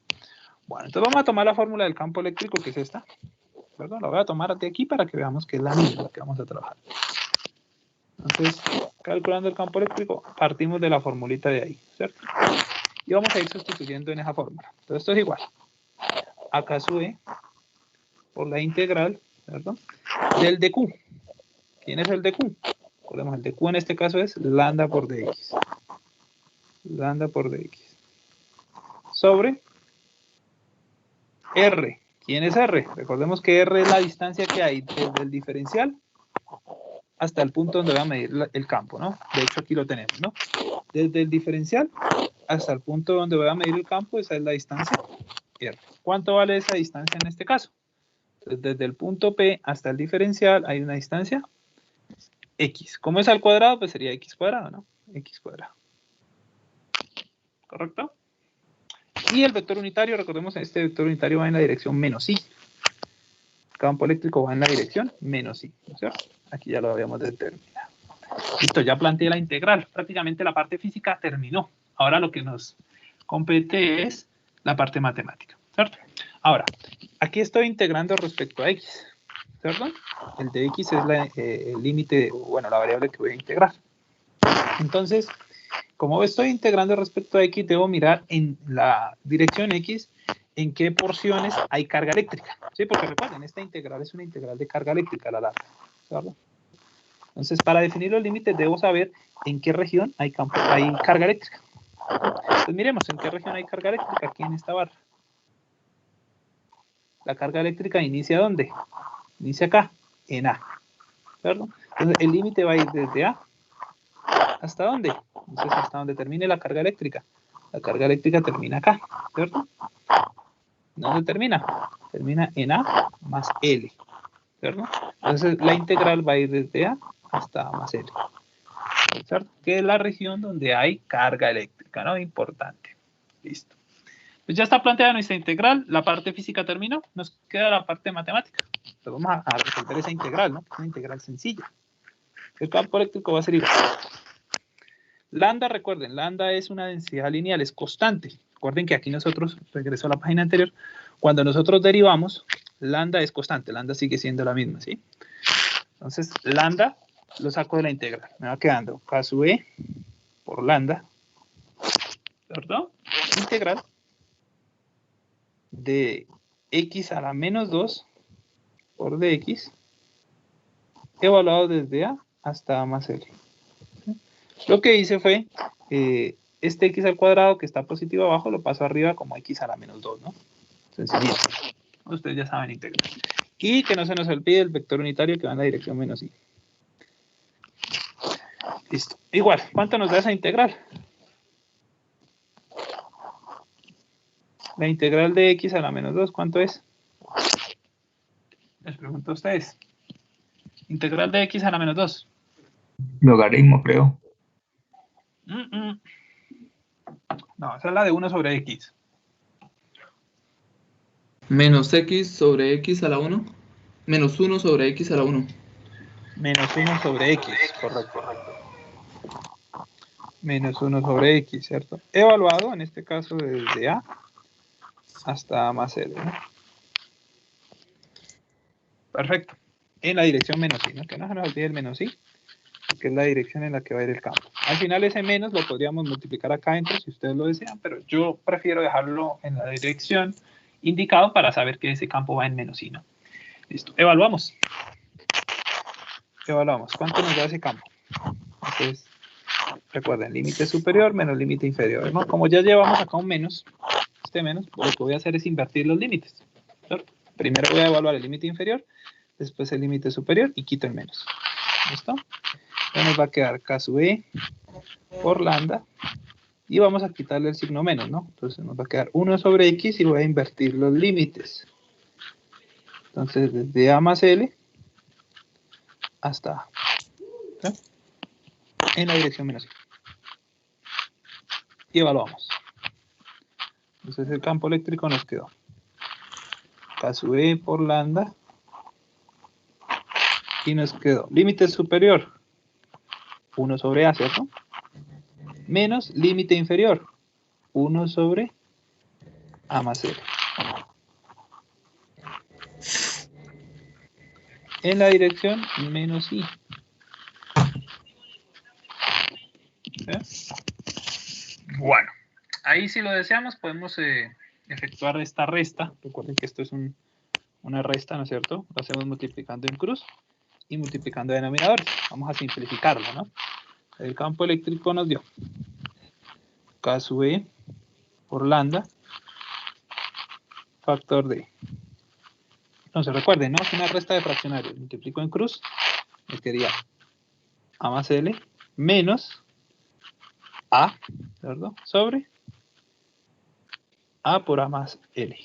Bueno, entonces vamos a tomar la fórmula del campo eléctrico, que es esta. ¿verdad? La voy a tomar de aquí para que veamos que es la misma que vamos a trabajar. Entonces, calculando el campo eléctrico, partimos de la formulita de ahí, ¿cierto? Y vamos a ir sustituyendo en esa fórmula. Entonces, esto es igual. Acá sube por la integral, ¿cierto? Del dq. ¿Quién es el dq? Recordemos, el dq en este caso es lambda por dx. Lambda por dx. Sobre R. ¿Quién es R? Recordemos que R es la distancia que hay desde el diferencial hasta el punto donde voy a medir el campo, ¿no? De hecho, aquí lo tenemos, ¿no? Desde el diferencial hasta el punto donde voy a medir el campo, esa es la distancia R. ¿Cuánto vale esa distancia en este caso? Entonces, desde el punto P hasta el diferencial hay una distancia X. ¿Cómo es al cuadrado? Pues sería X cuadrado, ¿no? X cuadrado. ¿Correcto? Y el vector unitario, recordemos, este vector unitario va en la dirección menos I. El campo eléctrico va en la dirección menos I, ¿no es cierto? Aquí ya lo habíamos determinado. Listo, ya planteé la integral. Prácticamente la parte física terminó. Ahora lo que nos compete es la parte matemática, ¿cierto? Ahora, aquí estoy integrando respecto a X, ¿cierto? El de X es el límite, bueno, la variable que voy a integrar. Entonces, como estoy integrando respecto a X, debo mirar en la dirección X en qué porciones hay carga eléctrica. ¿Sí? Porque recuerden, esta integral es una integral de carga eléctrica a la larga, ¿cierto? Entonces, para definir los límites, debo saber en qué región hay carga eléctrica. Entonces, miremos en qué región hay carga eléctrica, aquí en esta barra. La carga eléctrica inicia ¿dónde? Inicia acá, en A, ¿cierto? Entonces, el límite va a ir desde A ¿hasta dónde? Entonces, hasta donde termine la carga eléctrica. La carga eléctrica termina acá, ¿cierto? ¿Dónde termina? Termina en A más L, ¿cierto? Entonces, la integral va a ir desde A hasta A más L, ¿cierto? Que es la región donde hay carga eléctrica, ¿no? Importante. Listo. Pues ya está planteada nuestra integral, la parte física terminó, nos queda la parte matemática. Entonces vamos a resolver esa integral, ¿no? Una integral sencilla. El campo eléctrico va a ser igual. Lambda, recuerden, lambda es una densidad lineal, es constante. Recuerden que aquí nosotros, regreso a la página anterior, cuando nosotros derivamos, lambda es constante, lambda sigue siendo la misma, ¿sí? Entonces, lambda lo saco de la integral. Me va quedando K sub E por lambda, ¿cierto? Integral de X a la menos 2 por dx evaluado desde A hasta A más L. Lo que hice fue, este X al cuadrado que está positivo abajo lo paso arriba como X a la menos 2, ¿no? Sencillito. Ustedes ya saben integrar. Y que no se nos olvide el vector unitario que va en la dirección menos I. Listo. Igual, ¿cuánto nos da esa integral? La integral de X a la menos 2, ¿cuánto es? Les pregunto a ustedes. Integral de X a la menos 2. Logaritmo, creo. No, esa es la de 1 sobre X. Menos X sobre X a la 1. Menos 1 sobre X a la 1. Menos 1 sobre X, correcto. Menos 1 sobre X, ¿cierto? Evaluado, en este caso, desde A hasta A más L, ¿no? Perfecto. En la dirección menos I, ¿no? Que no se nos olvide el menos I, que es la dirección en la que va a ir el campo. Al final ese menos lo podríamos multiplicar acá adentro si ustedes lo desean, pero yo prefiero dejarlo en la dirección indicado para saber que ese campo va en menos I, ¿no? Listo. Evaluamos. Evaluamos. ¿Cuánto nos da ese campo? Entonces, recuerden, límite superior menos límite inferior, ¿no? Como ya llevamos acá un menos, este menos, lo que voy a hacer es invertir los límites, ¿cierto? Primero voy a evaluar el límite inferior, después el límite superior y quito el menos. ¿Listo? Entonces nos va a quedar K sub E por lambda y vamos a quitarle el signo menos, ¿no? Entonces nos va a quedar 1 sobre X y voy a invertir los límites. Entonces desde A más L hasta A. ¿Sí? En la dirección menos I. Y evaluamos. Entonces el campo eléctrico nos quedó K sub E por lambda y nos quedó límite superior 1 sobre A, ¿cierto? Menos límite inferior 1 sobre A más L. en la dirección menos I. ¿Sí? Bueno, ahí si lo deseamos podemos efectuar esta resta. Recuerden que esto es una resta, ¿no es cierto? Lo hacemos multiplicando en cruz y multiplicando denominadores. Vamos a simplificarlo, ¿no? El campo eléctrico nos dio K sub E por lambda, factor de. Entonces recuerden, ¿no? Es una resta de fraccionarios. Multiplico en cruz, me quedaría A más L menos A, ¿verdad? Sobre A por A más L.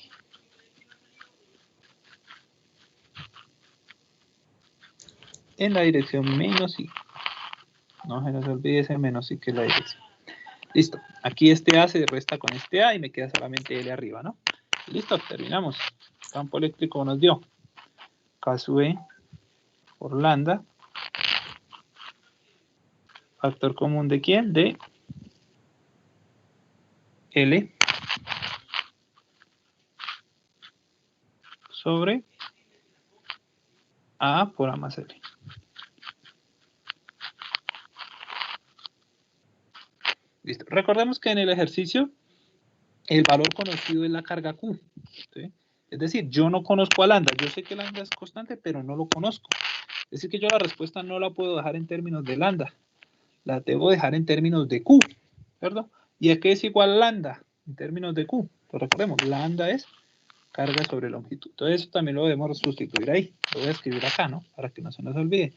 En la dirección menos I. No se nos olvide ese menos I que es la dirección. Listo. Aquí este A se resta con este A y me queda solamente L arriba, ¿no? Listo, terminamos. Campo eléctrico nos dio K sub E por lambda. Factor común de quién? De L sobre A por A más L. Listo. Recordemos que en el ejercicio el valor conocido es la carga Q. ¿Sí? Es decir, yo no conozco a lambda. Yo sé que lambda es constante, pero no lo conozco. Es decir, que yo la respuesta no la puedo dejar en términos de lambda. La debo dejar en términos de Q. ¿Verdad? ¿Y a qué es igual lambda en términos de Q? Pues recordemos, lambda es carga sobre longitud. Entonces eso también lo debemos sustituir ahí. Lo voy a escribir acá, ¿no? Para que no se nos olvide.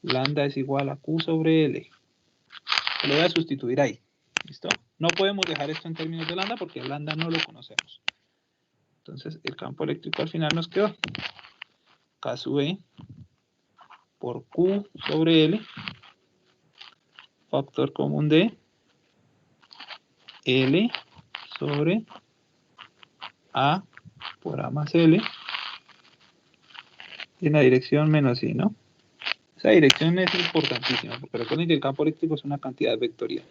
Lambda es igual a Q sobre L. Lo voy a sustituir ahí. ¿Listo? No podemos dejar esto en términos de lambda porque lambda no lo conocemos. Entonces el campo eléctrico al final nos quedó K sub E por Q sobre L, factor común de L sobre A por A más L en la dirección menos I, ¿no? Esa dirección es importantísima porque recuerden que el campo eléctrico es una cantidad vectorial.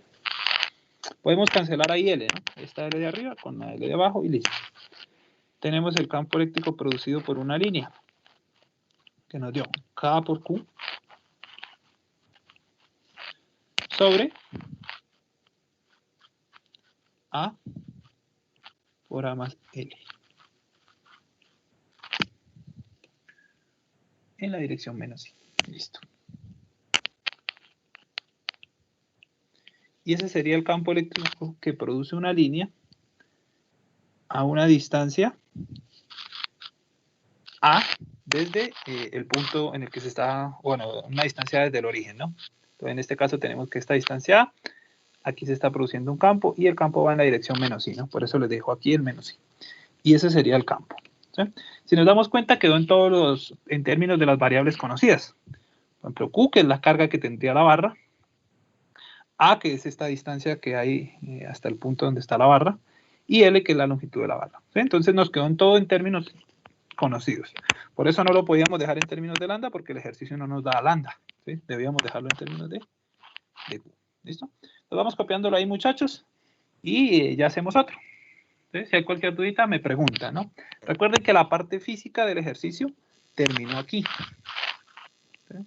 Podemos cancelar ahí L, ¿no? Esta L de arriba con la L de abajo y listo. Tenemos el campo eléctrico producido por una línea que nos dio K por Q sobre A por A más L en la dirección menos I. Listo. Y ese sería el campo eléctrico que produce una línea a una distancia A desde el punto en el que se está, bueno, una distancia desde el origen, ¿no? Entonces en este caso tenemos que esta distancia A, aquí se está produciendo un campo y el campo va en la dirección menos I, ¿no? Por eso les dejo aquí el menos I. Y ese sería el campo. ¿Sí? Si nos damos cuenta, quedó en términos de las variables conocidas. Por ejemplo, Q, que es la carga que tendría la barra. A, que es esta distancia que hay hasta el punto donde está la barra. Y L, que es la longitud de la barra. ¿Sí? Entonces nos quedó en todo en términos conocidos. Por eso no lo podíamos dejar en términos de lambda, porque el ejercicio no nos da lambda. ¿Sí? Debíamos dejarlo en términos de Q. ¿Listo? Entonces vamos copiándolo ahí, muchachos. Y ya hacemos otro. ¿Sí? Si hay cualquier dudita, me preguntan, ¿no? Recuerden que la parte física del ejercicio terminó aquí. ¿Sí?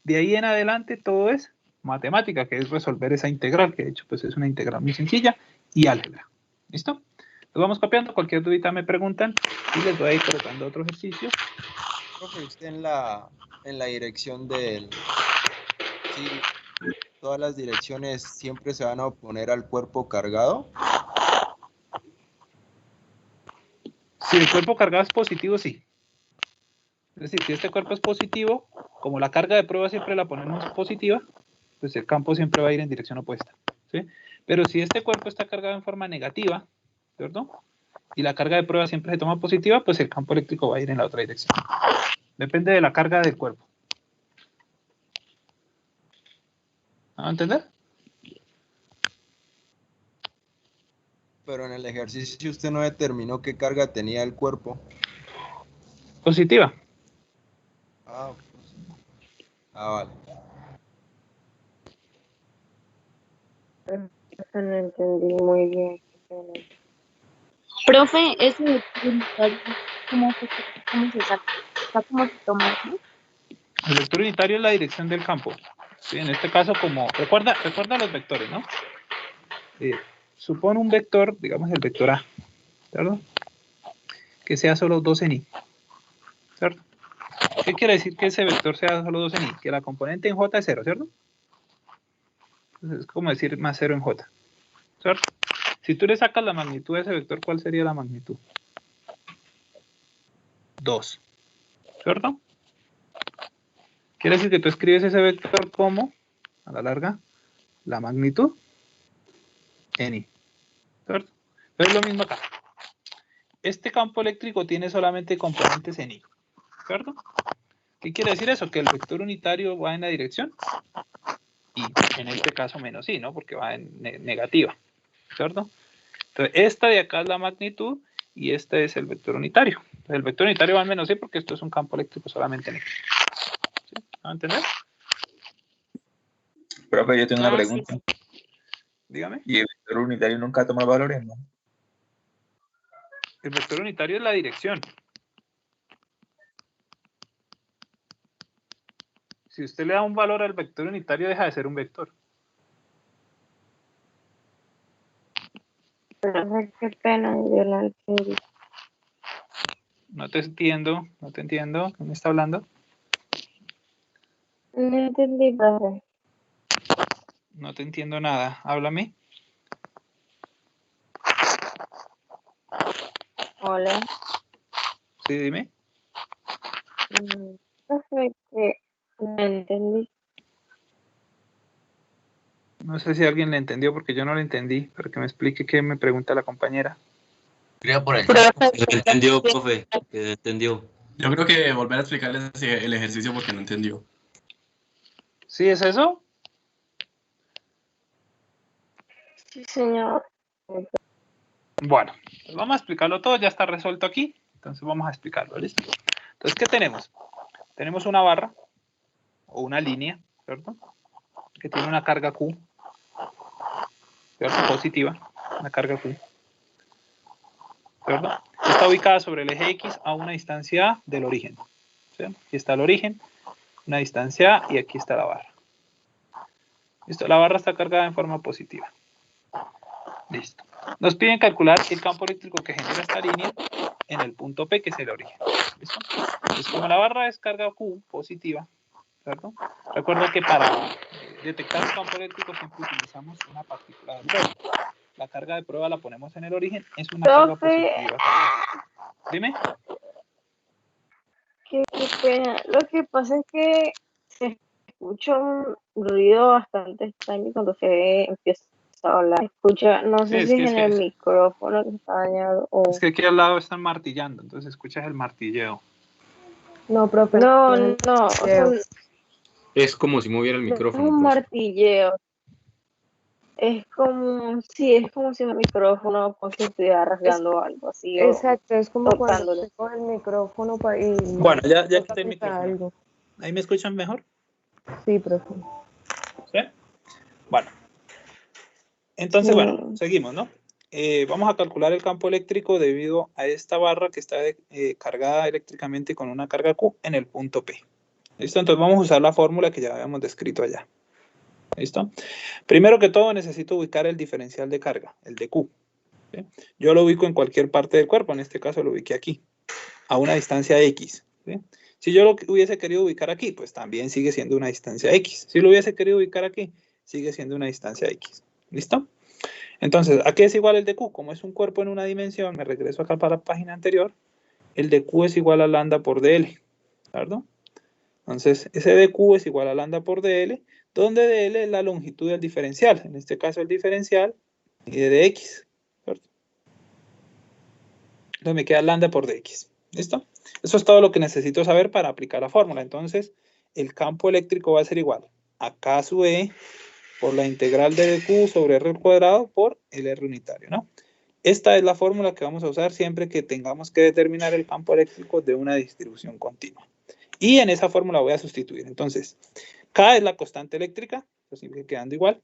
De ahí en adelante todo es matemática, que es resolver esa integral, que de hecho pues es una integral muy sencilla, y álgebra. ¿Listo? Lo vamos copiando, cualquier dudita me preguntan y les voy a ir colocando otro ejercicio. Profe, usted en la dirección del... Sí, todas las direcciones siempre se van a oponer al cuerpo cargado. Si el cuerpo cargado es positivo, sí. Es decir, si este cuerpo es positivo, como la carga de prueba siempre la ponemos positiva, pues el campo siempre va a ir en dirección opuesta. ¿Sí? Pero si este cuerpo está cargado en forma negativa, ¿cierto? Y la carga de prueba siempre se toma positiva, pues el campo eléctrico va a ir en la otra dirección. Depende de la carga del cuerpo. ¿Me va a entender? Pero en el ejercicio usted no determinó qué carga tenía el cuerpo. Positiva. Ah, pues, vale. No entendí muy bien. Profe, ese ¿cómo se saca? ¿Cómo se toma eso? El vector unitario es la dirección del campo. ¿Sí? En este caso, como recuerda los vectores, ¿no? Supone un vector, digamos el vector A, ¿cierto? Que sea solo 2 en I, ¿cierto? ¿Qué quiere decir que ese vector sea solo 2 en I? Que la componente en J es 0, ¿cierto? Entonces es como decir más 0 en J, ¿cierto? Si tú le sacas la magnitud de ese vector, ¿cuál sería la magnitud? 2, ¿cierto? Quiere decir que tú escribes ese vector como, a la larga, la magnitud en I, ¿cierto? Entonces es lo mismo acá. Este campo eléctrico tiene solamente componentes en I, ¿cierto? ¿Qué quiere decir eso? Que el vector unitario va en la dirección I, en este caso menos I, ¿no? Porque va en negativa, ¿cierto? Entonces, esta de acá es la magnitud y este es el vector unitario. Entonces, el vector unitario va en menos I porque esto es un campo eléctrico solamente en I. ¿Sí? ¿Va a entender? Profe, yo tengo una Ah, sí, pregunta. sí. Dígame. ¿Y el vector unitario nunca toma valores, no? El vector unitario es la dirección. Si usted le da un valor al vector unitario, deja de ser un vector. Profe, qué pena, yo la entendí. No te entiendo. ¿Quién me está hablando? No entendí, profe. No te entiendo nada. Háblame. Hola. Sí, dime. Profe, que no entendí. No sé si alguien le entendió porque yo no le entendí, pero que me explique qué me pregunta la compañera. Creo por el Profe, Que entendió, profe, que entendió. Yo creo que volver a explicarles el ejercicio porque no entendió. ¿Sí es eso? sí, señor. Bueno, pues vamos a explicarlo todo, ya está resuelto aquí. Entonces vamos a explicarlo, ¿listo? Entonces, ¿qué tenemos? Tenemos una barra o una línea, ¿cierto? Que tiene una carga Q, ¿cierto? Positiva, una carga Q, ¿cierto? Está ubicada sobre el eje X a una distancia A del origen. ¿Sí? Aquí está el origen, una distancia A y aquí está la barra. ¿Listo? La barra está cargada en forma positiva. Listo. Nos piden calcular el campo eléctrico que genera esta línea en el punto P, que es el origen. ¿Listo? Entonces, como la barra es carga Q positiva, ¿cierto? Recuerda que para detectar el campo eléctrico siempre utilizamos una partícula de prueba. La carga de prueba la ponemos en el origen, es una carga Profe, positiva. Dime. qué pena. Lo que pasa es que se escucha un ruido bastante extraño cuando se empieza a hablar. Escucha, no Sí, sé si es en el micrófono que está dañado es o... que aquí al lado están martillando, entonces escuchas el martilleo. No, profe. No, no, o sea, no Es como si moviera el es micrófono, un profe. martilleo. Es como, sí, es como si el micrófono, como si estuviera rasgando algo así o Exacto, es como cuando tocándolo. usted coge el micrófono y Bueno, ya toca quité el apretar micrófono. algo. ¿Ahí me escuchan mejor? Sí, profe. ¿Sí? Bueno. Entonces, Sí. bueno, seguimos, ¿no? Vamos a calcular el campo eléctrico debido a esta barra que está cargada eléctricamente con una carga Q en el punto P. ¿Listo? Entonces vamos a usar la fórmula que ya habíamos descrito allá. ¿Listo? Primero que todo necesito ubicar el diferencial de carga, el de Q. ¿Sí? Yo lo ubico en cualquier parte del cuerpo, en este caso lo ubiqué aquí, a una distancia X. ¿Sí? Si yo lo hubiese querido ubicar aquí, pues también sigue siendo una distancia X. Si lo hubiese querido ubicar aquí, sigue siendo una distancia X. ¿Listo? Entonces, ¿a qué es igual el de Q? Como es un cuerpo en una dimensión, me regreso acá para la página anterior, el de Q es igual a lambda por DL, ¿verdad? Entonces, ese de Q es igual a lambda por DL, donde DL es la longitud del diferencial, en este caso el diferencial mide de X, ¿cierto? Entonces me queda lambda por dx, ¿listo? Eso es todo lo que necesito saber para aplicar la fórmula. Entonces, el campo eléctrico va a ser igual a K sub E por la integral de dq sobre R al cuadrado por el R unitario, ¿no? Esta es la fórmula que vamos a usar siempre que tengamos que determinar el campo eléctrico de una distribución continua. Y en esa fórmula voy a sustituir. Entonces, K es la constante eléctrica, eso sigue quedando igual.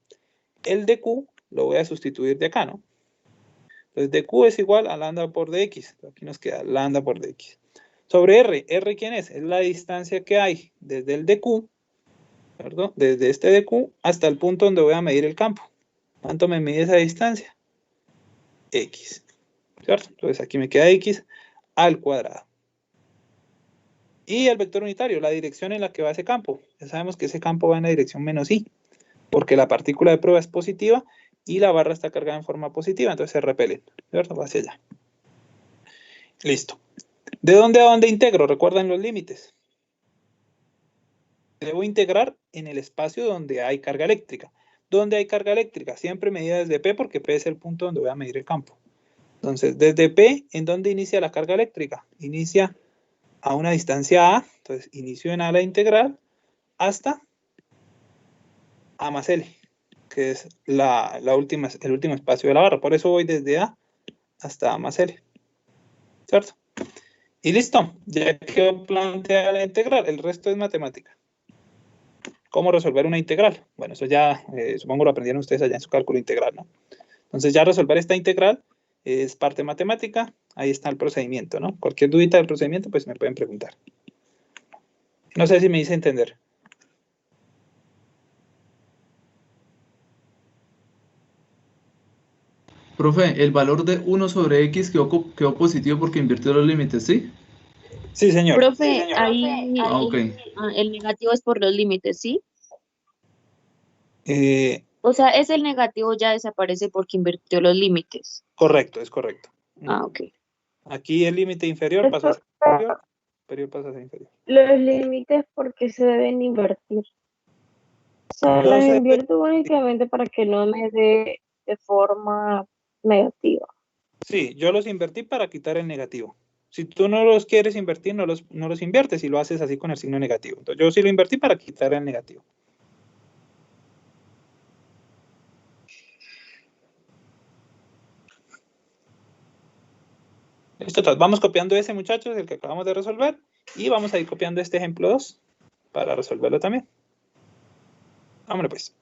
El dq lo voy a sustituir de acá, ¿no? Entonces, dq es igual a lambda por dx. Aquí nos queda lambda por dx. Sobre R, ¿R quién es? Es la distancia que hay desde el DQ, ¿cierto? Desde este DQ hasta el punto donde voy a medir el campo. ¿Cuánto me mide esa distancia? X, ¿cierto? Entonces aquí me queda X al cuadrado. Y el vector unitario, la dirección en la que va ese campo. Ya sabemos que ese campo va en la dirección menos I, porque la partícula de prueba es positiva y la barra está cargada en forma positiva, entonces se repelen, ¿cierto? Va hacia allá. Listo. ¿De dónde a dónde integro? Recuerden los límites. Debo integrar en el espacio donde hay carga eléctrica. ¿Dónde hay carga eléctrica? Siempre medida desde P, porque P es el punto donde voy a medir el campo. Entonces, desde P, ¿en dónde inicia la carga eléctrica? Inicia a una distancia A, entonces inicio en A la integral, hasta A más L, que es el último espacio de la barra. Por eso voy desde A hasta A más L, ¿cierto? Y listo, ya quedó planteada la integral, el resto es matemática. ¿Cómo resolver una integral? Bueno, eso ya supongo lo aprendieron ustedes allá en su cálculo integral, ¿no? Entonces ya resolver esta integral es parte matemática, ahí está el procedimiento, ¿no? Cualquier dudita del procedimiento, pues me pueden preguntar. No sé si me hice entender. Profe, el valor de 1 sobre X quedó positivo porque invirtió los límites, ¿sí? Sí, señor. Profe, ahí Ok. el negativo es por los límites, ¿sí? Eh, O sea, ese el negativo ya desaparece porque invirtió los límites. correcto, es correcto. Ah, ok. Aquí el límite inferior pasa a ser superior pasa a ser inferior. Los límites porque se deben invertir. O sea, No las se- invierto únicamente para que no me dé de forma negativa. Sí, yo los invertí para quitar el negativo. Si tú no los quieres invertir, no los inviertes y lo haces así con el signo negativo. Entonces, yo sí lo invertí para quitar el negativo. Listo, entonces vamos copiando ese, muchachos, el que acabamos de resolver, y vamos a ir copiando este ejemplo 2 para resolverlo también. Vámonos pues.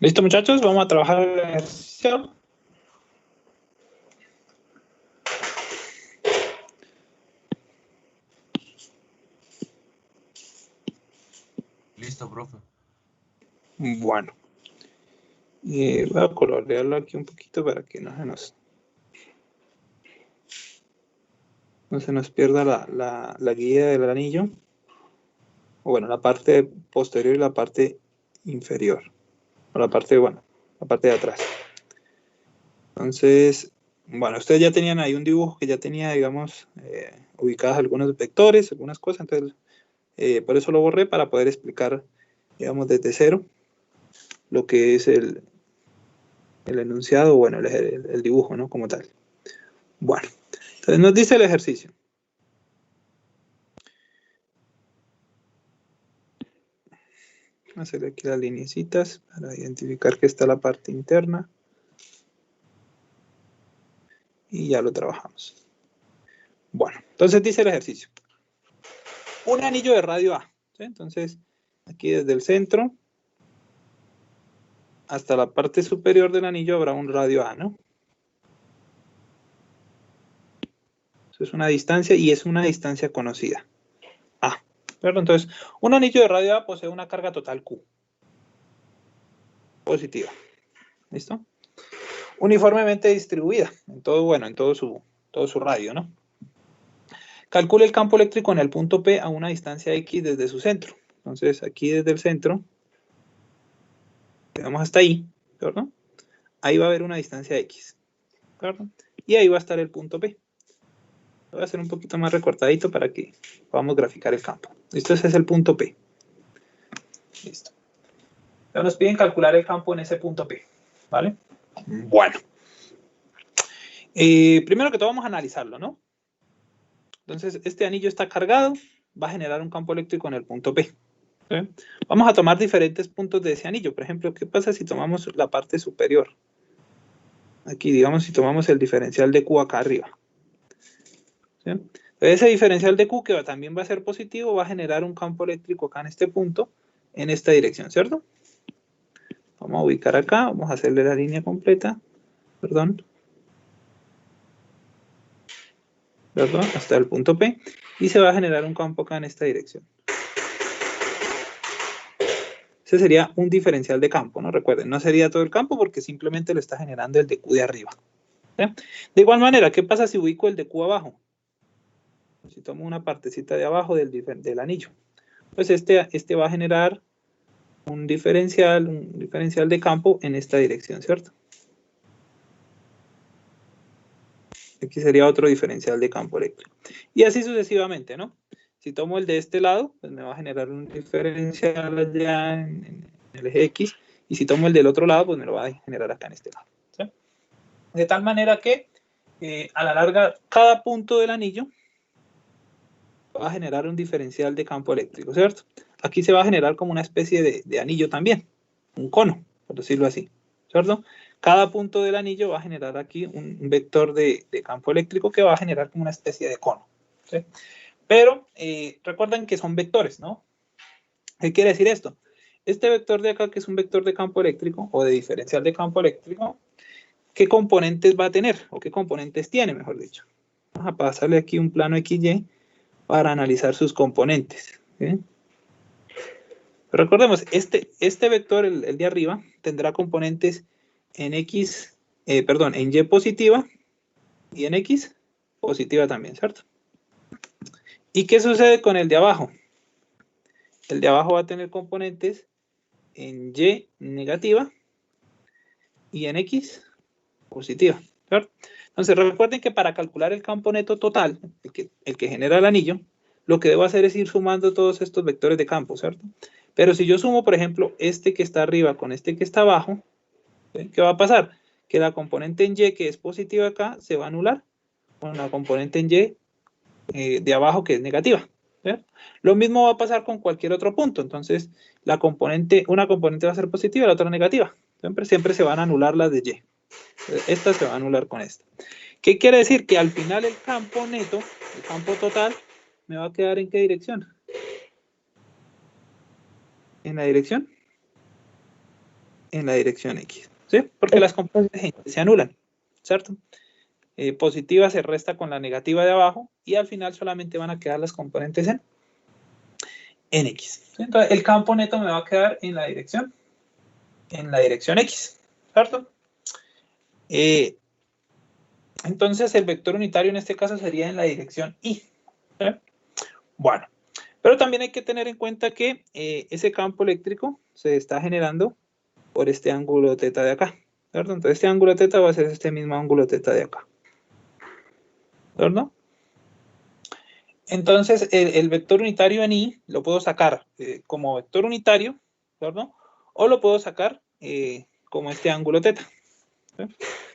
¿Listo, muchachos? Vamos a trabajar el ejercicio. Listo, profe. Bueno. Voy a colorearlo aquí un poquito para que no se nos pierda la guía del anillo. O bueno, la parte posterior y la parte inferior. O la parte de atrás. Entonces, bueno, ustedes ya tenían ahí un dibujo que ya tenía, digamos, ubicadas algunos vectores, algunas cosas. Entonces, por eso lo borré para poder explicar, digamos, desde cero lo que es el enunciado, bueno, el dibujo, ¿no? Como tal. Bueno, entonces nos dice el ejercicio. Vamos a hacer aquí las lineecitas para identificar que está la parte interna. Y ya lo trabajamos. Bueno, entonces dice el ejercicio. Un anillo de radio A. ¿Sí? Entonces, aquí desde el centro hasta la parte superior del anillo habrá un radio A, ¿no? Eso es una distancia y es una distancia conocida. A. ¿Verdad? Entonces, un anillo de radio A posee una carga total Q. Positiva. ¿Listo? Uniformemente distribuida en todo, bueno, en todo su radio, ¿no? Calcule el campo eléctrico en el punto P a una distancia X desde su centro. Entonces, aquí desde el centro, llegamos hasta ahí, ¿verdad? Ahí va a haber una distancia X, ¿verdad? Y ahí va a estar el punto P. Lo voy a hacer un poquito más recortadito para que podamos graficar el campo. Listo, ese es el punto P. Listo. Entonces nos piden calcular el campo en ese punto P, ¿vale? Bueno. Primero que todo vamos a analizarlo, ¿no? Entonces, este anillo está cargado, va a generar un campo eléctrico en el punto P. ¿Sí? Vamos a tomar diferentes puntos de ese anillo. Por ejemplo, ¿qué pasa si tomamos la parte superior? Aquí, digamos, si tomamos el diferencial de Q acá arriba. ¿Sí? Entonces, ese diferencial de Q, que también va a ser positivo, va a generar un campo eléctrico acá en este punto, en esta dirección, ¿cierto? Vamos a ubicar acá, vamos a hacerle la línea completa, perdón, hasta el punto P, y se va a generar un campo acá en esta dirección. Ese sería un diferencial de campo, ¿no? Recuerden, no sería todo el campo porque simplemente lo está generando el de Q de arriba. ¿Sí? De igual manera, ¿qué pasa si ubico el de Q abajo? Si tomo una partecita de abajo del anillo, pues este va a generar un diferencial de campo en esta dirección, ¿cierto? Aquí sería otro diferencial de campo eléctrico. Y así sucesivamente, ¿no? Si tomo el de este lado, pues me va a generar un diferencial allá en el eje X. Y si tomo el del otro lado, pues me lo va a generar acá en este lado. ¿Sí? De tal manera que, a la larga, cada punto del anillo va a generar un diferencial de campo eléctrico, ¿cierto? Aquí se va a generar como una especie de anillo también, un cono, por decirlo así, ¿cierto? Cada punto del anillo va a generar aquí un vector de campo eléctrico que va a generar como una especie de cono, ¿sí? Pero recuerden que son vectores, ¿no? ¿Qué quiere decir esto? Este vector de acá, que es un vector de campo eléctrico o de diferencial de campo eléctrico, ¿qué componentes va a tener? O ¿qué componentes tiene, mejor dicho? Vamos a pasarle aquí un plano XY para analizar sus componentes, ¿sí? Pero recordemos, este vector, el de arriba, tendrá componentes en en Y positiva y en X positiva también, ¿cierto? ¿Y qué sucede con el de abajo? El de abajo va a tener componentes en Y negativa y en X positiva, ¿cierto? Entonces recuerden que para calcular el campo neto total, el que genera el anillo, lo que debo hacer es ir sumando todos estos vectores de campo, ¿cierto? Pero si yo sumo, por ejemplo, este que está arriba con este que está abajo, ¿sí? ¿Qué va a pasar? Que la componente en Y que es positiva acá se va a anular con la componente en Y de abajo que es negativa, ¿sí? Lo mismo va a pasar con cualquier otro punto. Entonces, una componente va a ser positiva y la otra negativa. Siempre se van a anular las de Y. Esta se va a anular con esta. ¿Qué quiere decir? Que al final el campo neto, el campo total, me va a quedar ¿en qué dirección? ¿En la dirección? En la dirección X, ¿sí? Porque las componentes se anulan, ¿cierto? Positiva se resta con la negativa de abajo y al final solamente van a quedar las componentes en X. ¿Sí? Entonces el campo neto me va a quedar en la dirección X, ¿cierto? Entonces el vector unitario en este caso sería en la dirección Y. ¿Sí? Bueno, pero también hay que tener en cuenta que ese campo eléctrico se está generando por este ángulo θ de acá, ¿cierto? Entonces este ángulo θ va a ser este mismo ángulo θ de acá, ¿cierto? Entonces el vector unitario en Y lo puedo sacar como vector unitario, ¿cierto? O lo puedo sacar como este ángulo teta. ¿Sí?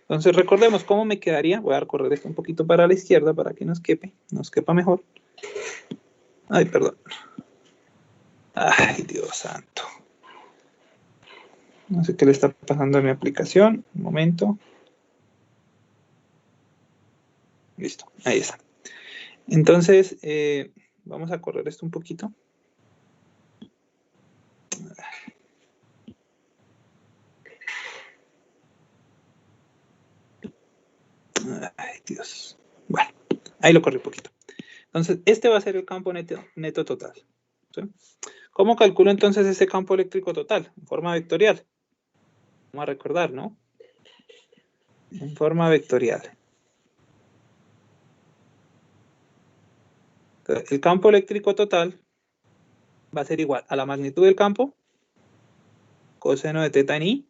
Entonces recordemos cómo me quedaría. Voy a correr esto un poquito para la izquierda para que nos quepa mejor. Ay, perdón. Ay, Dios santo. No sé qué le está pasando a mi aplicación. Un momento. Listo, ahí está. Entonces, vamos a correr esto un poquito. Ay, Dios. Bueno, ahí lo corrí un poquito. Entonces, este va a ser el campo neto total. ¿Sí? ¿Cómo calculo entonces ese campo eléctrico total? En forma vectorial. Vamos a recordar, ¿no? En forma vectorial. Entonces, el campo eléctrico total va a ser igual a la magnitud del campo, coseno de teta en I,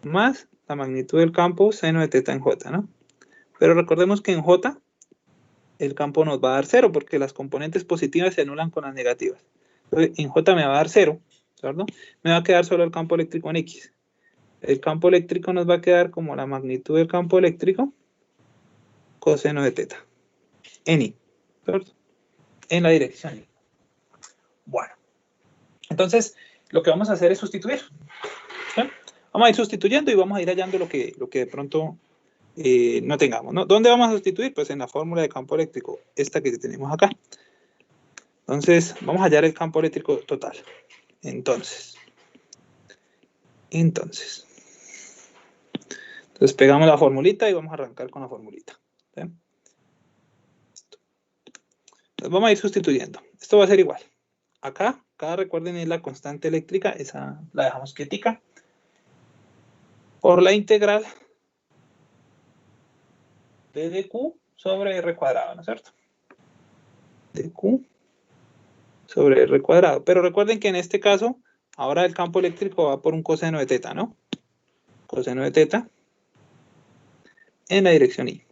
más la magnitud del campo, seno de teta en J, ¿no? Pero recordemos que en J el campo nos va a dar 0 porque las componentes positivas se anulan con las negativas. Entonces, en J me va a dar 0, ¿cierto? Me va a quedar solo el campo eléctrico en X. El campo eléctrico nos va a quedar como la magnitud del campo eléctrico, coseno de teta, en I, ¿cierto? En la dirección I. Bueno, entonces lo que vamos a hacer es sustituir. ¿Sí? Vamos a ir sustituyendo y vamos a ir hallando lo que de pronto no tengamos, ¿no? ¿Dónde vamos a sustituir? Pues en la fórmula de campo eléctrico, esta que tenemos acá. Entonces, vamos a hallar el campo eléctrico total. Entonces, pegamos la formulita y vamos a arrancar con la formulita. ¿Sí? Entonces, vamos a ir sustituyendo. Esto va a ser igual. Acá recuerden, es la constante eléctrica, esa la dejamos quietica, por la integral de dq sobre r cuadrado, ¿no es cierto? dq sobre r cuadrado. Pero recuerden que en este caso, ahora el campo eléctrico va por un coseno de teta, ¿no? Coseno de teta en la dirección I.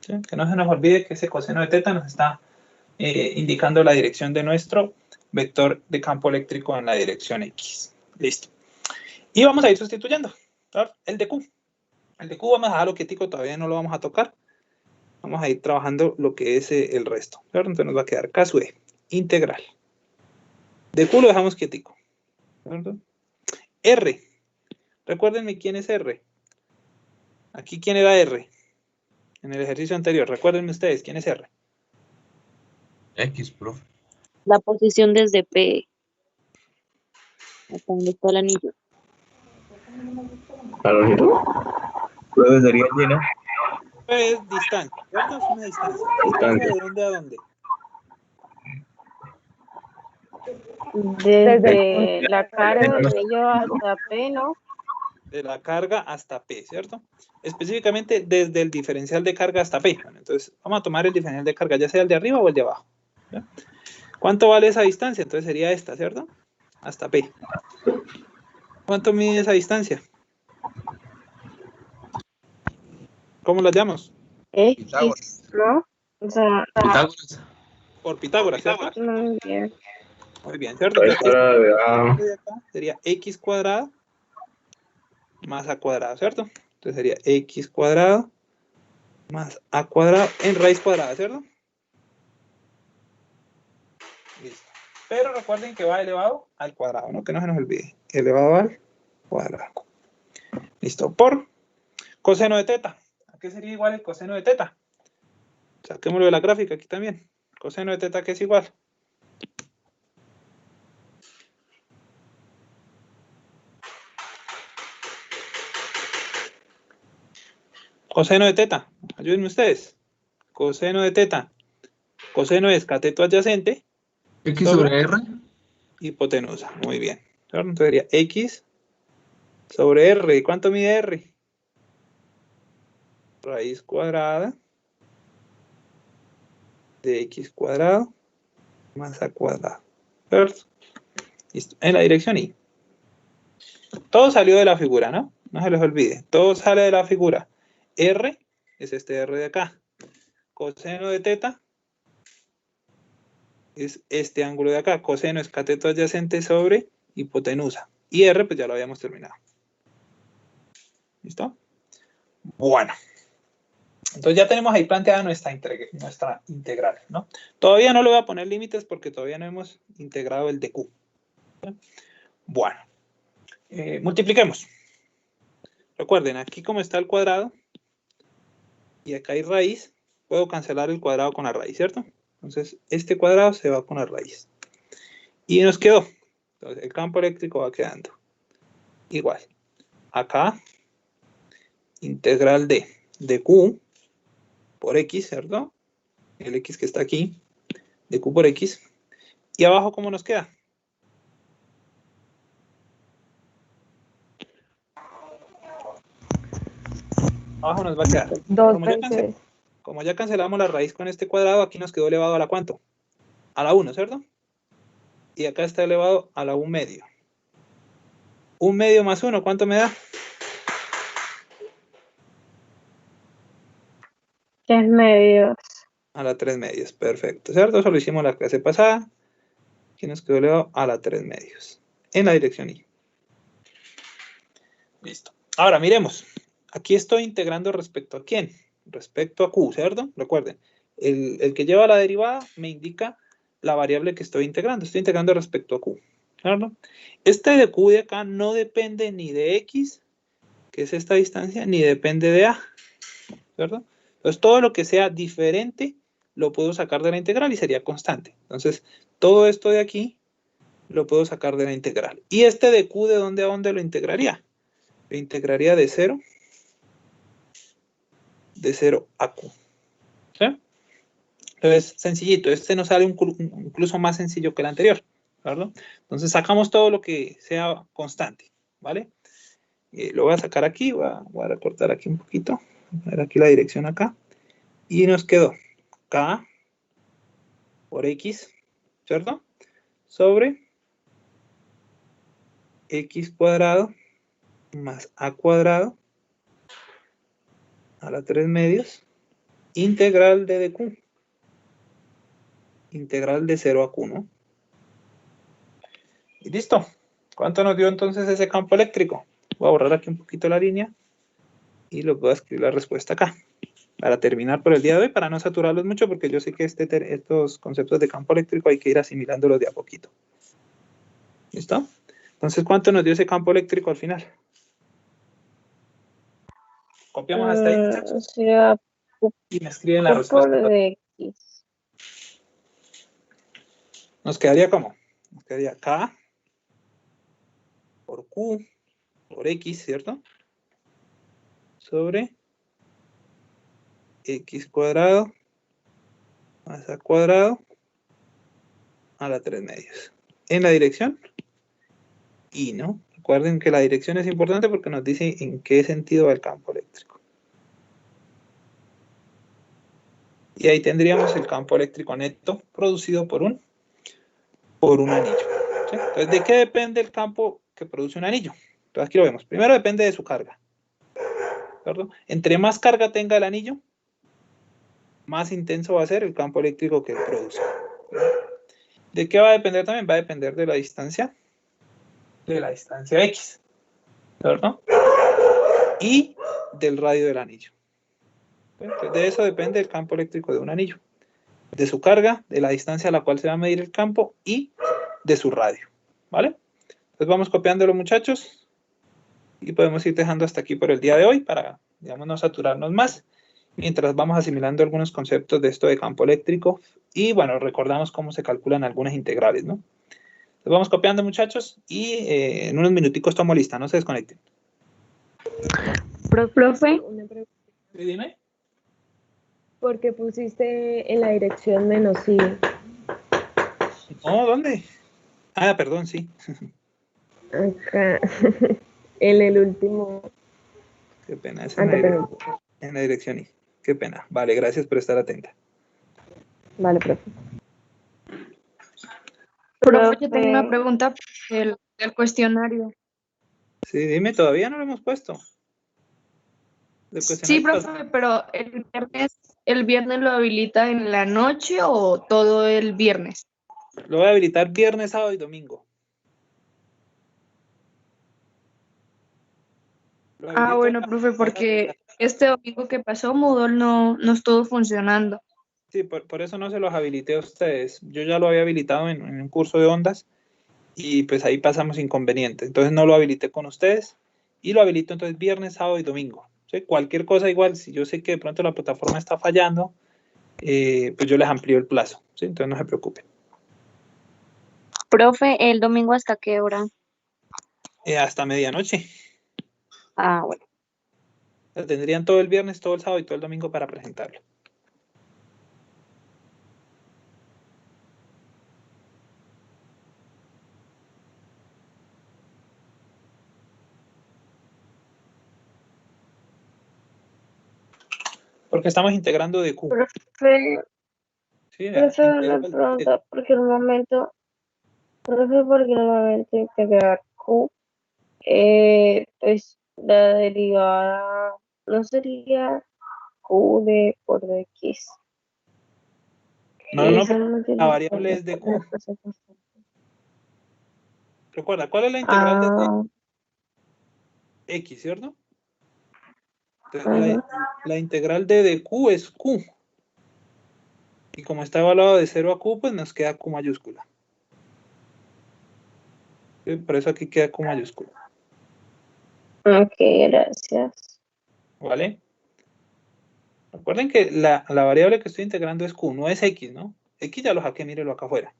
¿Sí? Que no se nos olvide que ese coseno de teta nos está indicando la dirección de nuestro vector de campo eléctrico en la dirección X. Listo. Y vamos a ir sustituyendo, ¿verdad? El dq. El dq vamos a dejarlo quietico, todavía no lo vamos a tocar. Vamos a ir trabajando lo que es el resto, ¿verdad? Entonces nos va a quedar K sub E, integral. dq lo dejamos quietico, ¿verdad? R. Recuérdenme quién es R. Aquí, ¿quién era R? En el ejercicio anterior, recuérdenme ustedes, ¿quién es R? X, profe. La posición desde P hasta donde está el anillo. La longitud. Luego sería allí, ¿no? Es distancia, ¿cierto? Es una distancia. Distancia. ¿De dónde a dónde? Desde la carga del anillo hasta P, ¿no? De la carga hasta P, ¿cierto? Específicamente desde el diferencial de carga hasta P. Bueno, entonces, vamos a tomar el diferencial de carga, ya sea el de arriba o el de abajo. ¿Ya? ¿Cuánto vale esa distancia? Entonces sería esta, ¿cierto? Hasta P. ¿Cuánto mide esa distancia? ¿Cómo la llamamos? X, ¿no? O sea, Pitágoras. Por Pitágoras, ¿cierto? muy bien. Muy bien, ¿cierto? Ahí Entonces, para de acá sería x cuadrado más a cuadrado, ¿cierto? Entonces sería x cuadrado más a cuadrado en raíz cuadrada, ¿cierto? Listo. Pero recuerden que va elevado al cuadrado, ¿no? Que no se nos olvide. Elevado al cuadrado. Listo. Por coseno de teta. ¿A qué sería igual el coseno de teta? Saquémoslo de la gráfica aquí también. Coseno de teta, ¿qué es igual? Coseno de teta. Ayúdenme ustedes. Coseno de teta. Coseno es cateto adyacente. X sobre R. Hipotenusa. Muy bien. Entonces sería X sobre R. ¿Y cuánto mide R? Raíz cuadrada de X cuadrado más A cuadrado. ¿Cierto? Listo. En la dirección I. Todo salió de la figura, ¿no? No se les olvide. Todo sale de la figura. R es este R de acá. Coseno de teta es este ángulo de acá. Coseno es cateto adyacente sobre hipotenusa. Y R, pues ya lo habíamos terminado. ¿Listo? Bueno. Entonces ya tenemos ahí planteada nuestra integral, ¿no? Todavía no le voy a poner límites porque todavía no hemos integrado el de Q. ¿Sí? Bueno. Multipliquemos. Recuerden, aquí como está el cuadrado y acá hay raíz, puedo cancelar el cuadrado con la raíz, ¿cierto? Entonces, este cuadrado se va con la raíz. Y nos quedó. Entonces, el campo eléctrico va quedando igual. Acá, integral de Q por X, ¿cierto? El X que está aquí, de Q por X. Y abajo, ¿cómo nos queda? Abajo nos va a quedar. 2 Como veces. Como ya cancelamos la raíz con este cuadrado, aquí nos quedó elevado a la ¿cuánto? A la 1, ¿cierto? Y acá está elevado a la 1 medio. 1 medio más 1, ¿cuánto me da? 3 medios. A la 3 medios, perfecto, ¿cierto? Eso lo hicimos la clase pasada. Aquí nos quedó elevado a la 3 medios. En la dirección Y. Listo. Ahora, miremos. Aquí estoy integrando respecto a quién. Respecto a Q, ¿cierto? Recuerden, el que lleva la derivada me indica la variable que estoy integrando. Estoy integrando respecto a Q, ¿cierto? Este de Q de acá no depende ni de X, que es esta distancia, ni depende de A, ¿cierto? Entonces, todo lo que sea diferente lo puedo sacar de la integral y sería constante. Entonces, todo esto de aquí lo puedo sacar de la integral. ¿Y este de Q de dónde a dónde lo integraría? Lo integraría de 0 a Q. ¿Sí? Entonces, sencillito. Este nos sale incluso más sencillo que el anterior, ¿verdad? Entonces, sacamos todo lo que sea constante, ¿vale? Lo voy a sacar aquí, voy a recortar aquí un poquito. Voy a poner aquí la dirección acá. Y nos quedó K por X, ¿cierto? Sobre X cuadrado más A cuadrado a la 3 medios, integral de Q. Integral de 0 a Q, ¿no? Y listo. ¿Cuánto nos dio entonces ese campo eléctrico? Voy a borrar aquí un poquito la línea y les voy a escribir la respuesta acá. Para terminar por el día de hoy, para no saturarlos mucho, porque yo sé que estos conceptos de campo eléctrico hay que ir asimilándolos de a poquito. ¿Listo? Entonces, ¿cuánto nos dio ese campo eléctrico al final? Copiamos hasta ahí, muchachos. O sea, Y me escriben la Q por respuesta. X. Nos quedaría ¿cómo? Nos quedaría K por Q por X, ¿cierto? Sobre X cuadrado más A cuadrado a la 3 medios. En la dirección Y, ¿no? Recuerden que la dirección es importante porque nos dice en qué sentido va el campo eléctrico. Y ahí tendríamos el campo eléctrico neto producido por un anillo. ¿Sí? Entonces, ¿de qué depende el campo que produce un anillo? Entonces, aquí lo vemos. Primero depende de su carga, ¿cierto? Entre más carga tenga el anillo, más intenso va a ser el campo eléctrico que produce. ¿De qué va a depender también? Va a depender de la distancia X, ¿cierto? Y del radio del anillo. Entonces, de eso depende el campo eléctrico de un anillo. De su carga, de la distancia a la cual se va a medir el campo y de su radio. ¿Vale? Entonces vamos copiándolo, muchachos. Y podemos ir dejando hasta aquí por el día de hoy para, digamos, no saturarnos más. Mientras vamos asimilando algunos conceptos de esto de campo eléctrico. Y bueno, recordamos cómo se calculan algunas integrales, ¿no? Entonces vamos copiando, muchachos. Y en unos minuticos estamos lista. No se desconecten. Profe, una pregunta. Sí, dime. ¿Por qué pusiste en la dirección menos I? No, ¿dónde? Ah, perdón, sí. Acá, en el último. Qué pena, es en la dirección I. Qué pena. Vale, gracias por estar atenta. Vale, profe. Profe, yo tengo una pregunta del cuestionario. Sí, dime, todavía no lo hemos puesto. Sí, profe, pero ¿el viernes lo habilita en la noche o todo el viernes? Lo voy a habilitar viernes, sábado y domingo. Lo Ah, habilito bueno, acá. profe, porque este domingo que pasó Moodle no estuvo funcionando. Sí, por eso no se los habilité a ustedes. Yo ya lo había habilitado en un curso de ondas y pues ahí pasamos inconvenientes. Entonces no lo habilité con ustedes y lo habilito entonces viernes, sábado y domingo. ¿Sí? Cualquier cosa igual, si yo sé que de pronto la plataforma está fallando, pues yo les amplío el plazo. ¿Sí? Entonces no se preocupen. Profe, ¿el domingo hasta qué hora? Hasta medianoche. Ah, bueno. O sea, tendrían todo el viernes, todo el sábado y todo el domingo para presentarlo. Porque estamos integrando de Q. Profe, ¿Sí? profe, una Integral de- pregunta, porque el momento, profe, porque el momento de integrar Q, pues la derivada no sería Q de por X. No, no, Eso porque no la tiene variable es de Q. representación. Recuerda, ¿cuál es la integral de Ah, X, cierto? Entonces, ajá. la integral de Q es Q. Y como está evaluado de 0 a Q, pues nos queda Q mayúscula. ¿Sí? Por eso aquí queda Q mayúscula. Ok, gracias. ¿Vale? Recuerden que la variable que estoy integrando es Q, no es X, ¿no? X ya lo saqué, mírelo acá afuera.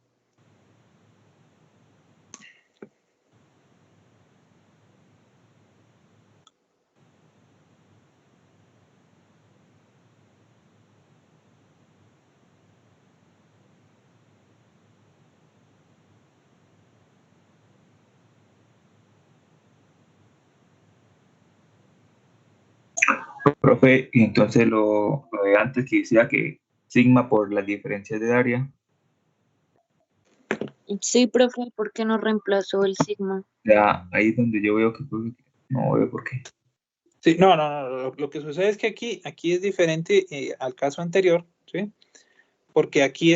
Profe, y entonces lo de antes que decía que sigma por las diferencias de área, Sí, profe, ¿por qué no reemplazó el sigma? ya ahí es donde yo veo que pues, no veo por qué. Sí, no. Lo que sucede es que aquí es diferente al caso anterior, ¿sí? Porque aquí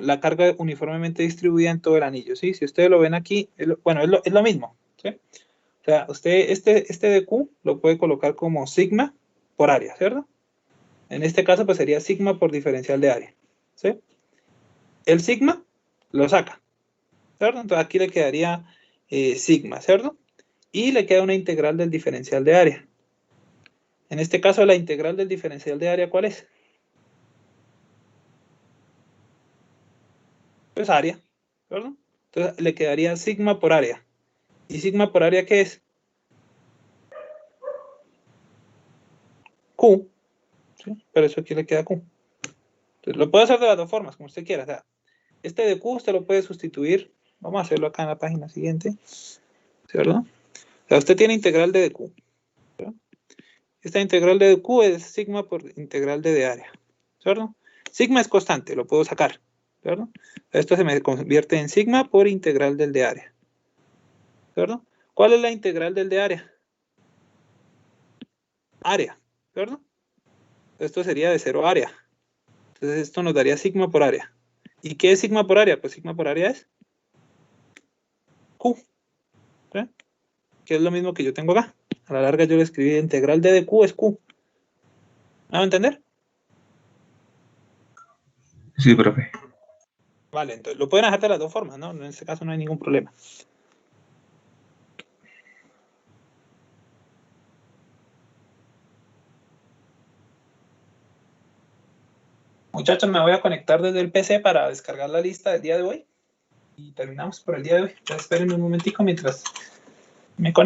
la carga uniformemente distribuida en todo el anillo, ¿sí? Si ustedes lo ven aquí, bueno, es lo mismo, ¿sí? O sea, usted este de Q lo puede colocar como sigma por área, ¿cierto? En este caso, pues sería sigma por diferencial de área, ¿sí? El sigma lo saca, ¿cierto? Entonces aquí le quedaría sigma, ¿cierto? Y le queda una integral del diferencial de área. En este caso, la integral del diferencial de área, ¿cuál es? Pues área, ¿cierto? Entonces le quedaría sigma por área. ¿Y sigma por área qué es? Q, ¿sí? Pero eso aquí le queda Q. Entonces lo puede hacer de las dos formas, como usted quiera. O sea, este de Q usted lo puede sustituir. Vamos a hacerlo acá en la página siguiente, ¿cierto? O sea, usted tiene integral de Q. ¿Cierto? Esta integral de Q es sigma por integral de área, ¿cierto? Sigma es constante, lo puedo sacar, ¿cierto? Esto se me convierte en sigma por integral del de área, ¿cierto? ¿Cuál es la integral del de área? Área, ¿cierto? Esto sería de 0 a área. Entonces esto nos daría sigma por área. ¿Y qué es sigma por área? Pues sigma por área es Q, ¿sí? Que es lo mismo que yo tengo acá. A la larga yo le escribí integral de Q es Q. ¿Me va a entender? Sí, profe. Vale, entonces lo pueden hacer de las dos formas, ¿no? En este caso no hay ningún problema. Muchachos, me voy a conectar desde el PC para descargar la lista del día de hoy. Y terminamos por el día de hoy. Ya esperen un momentico mientras me conecto.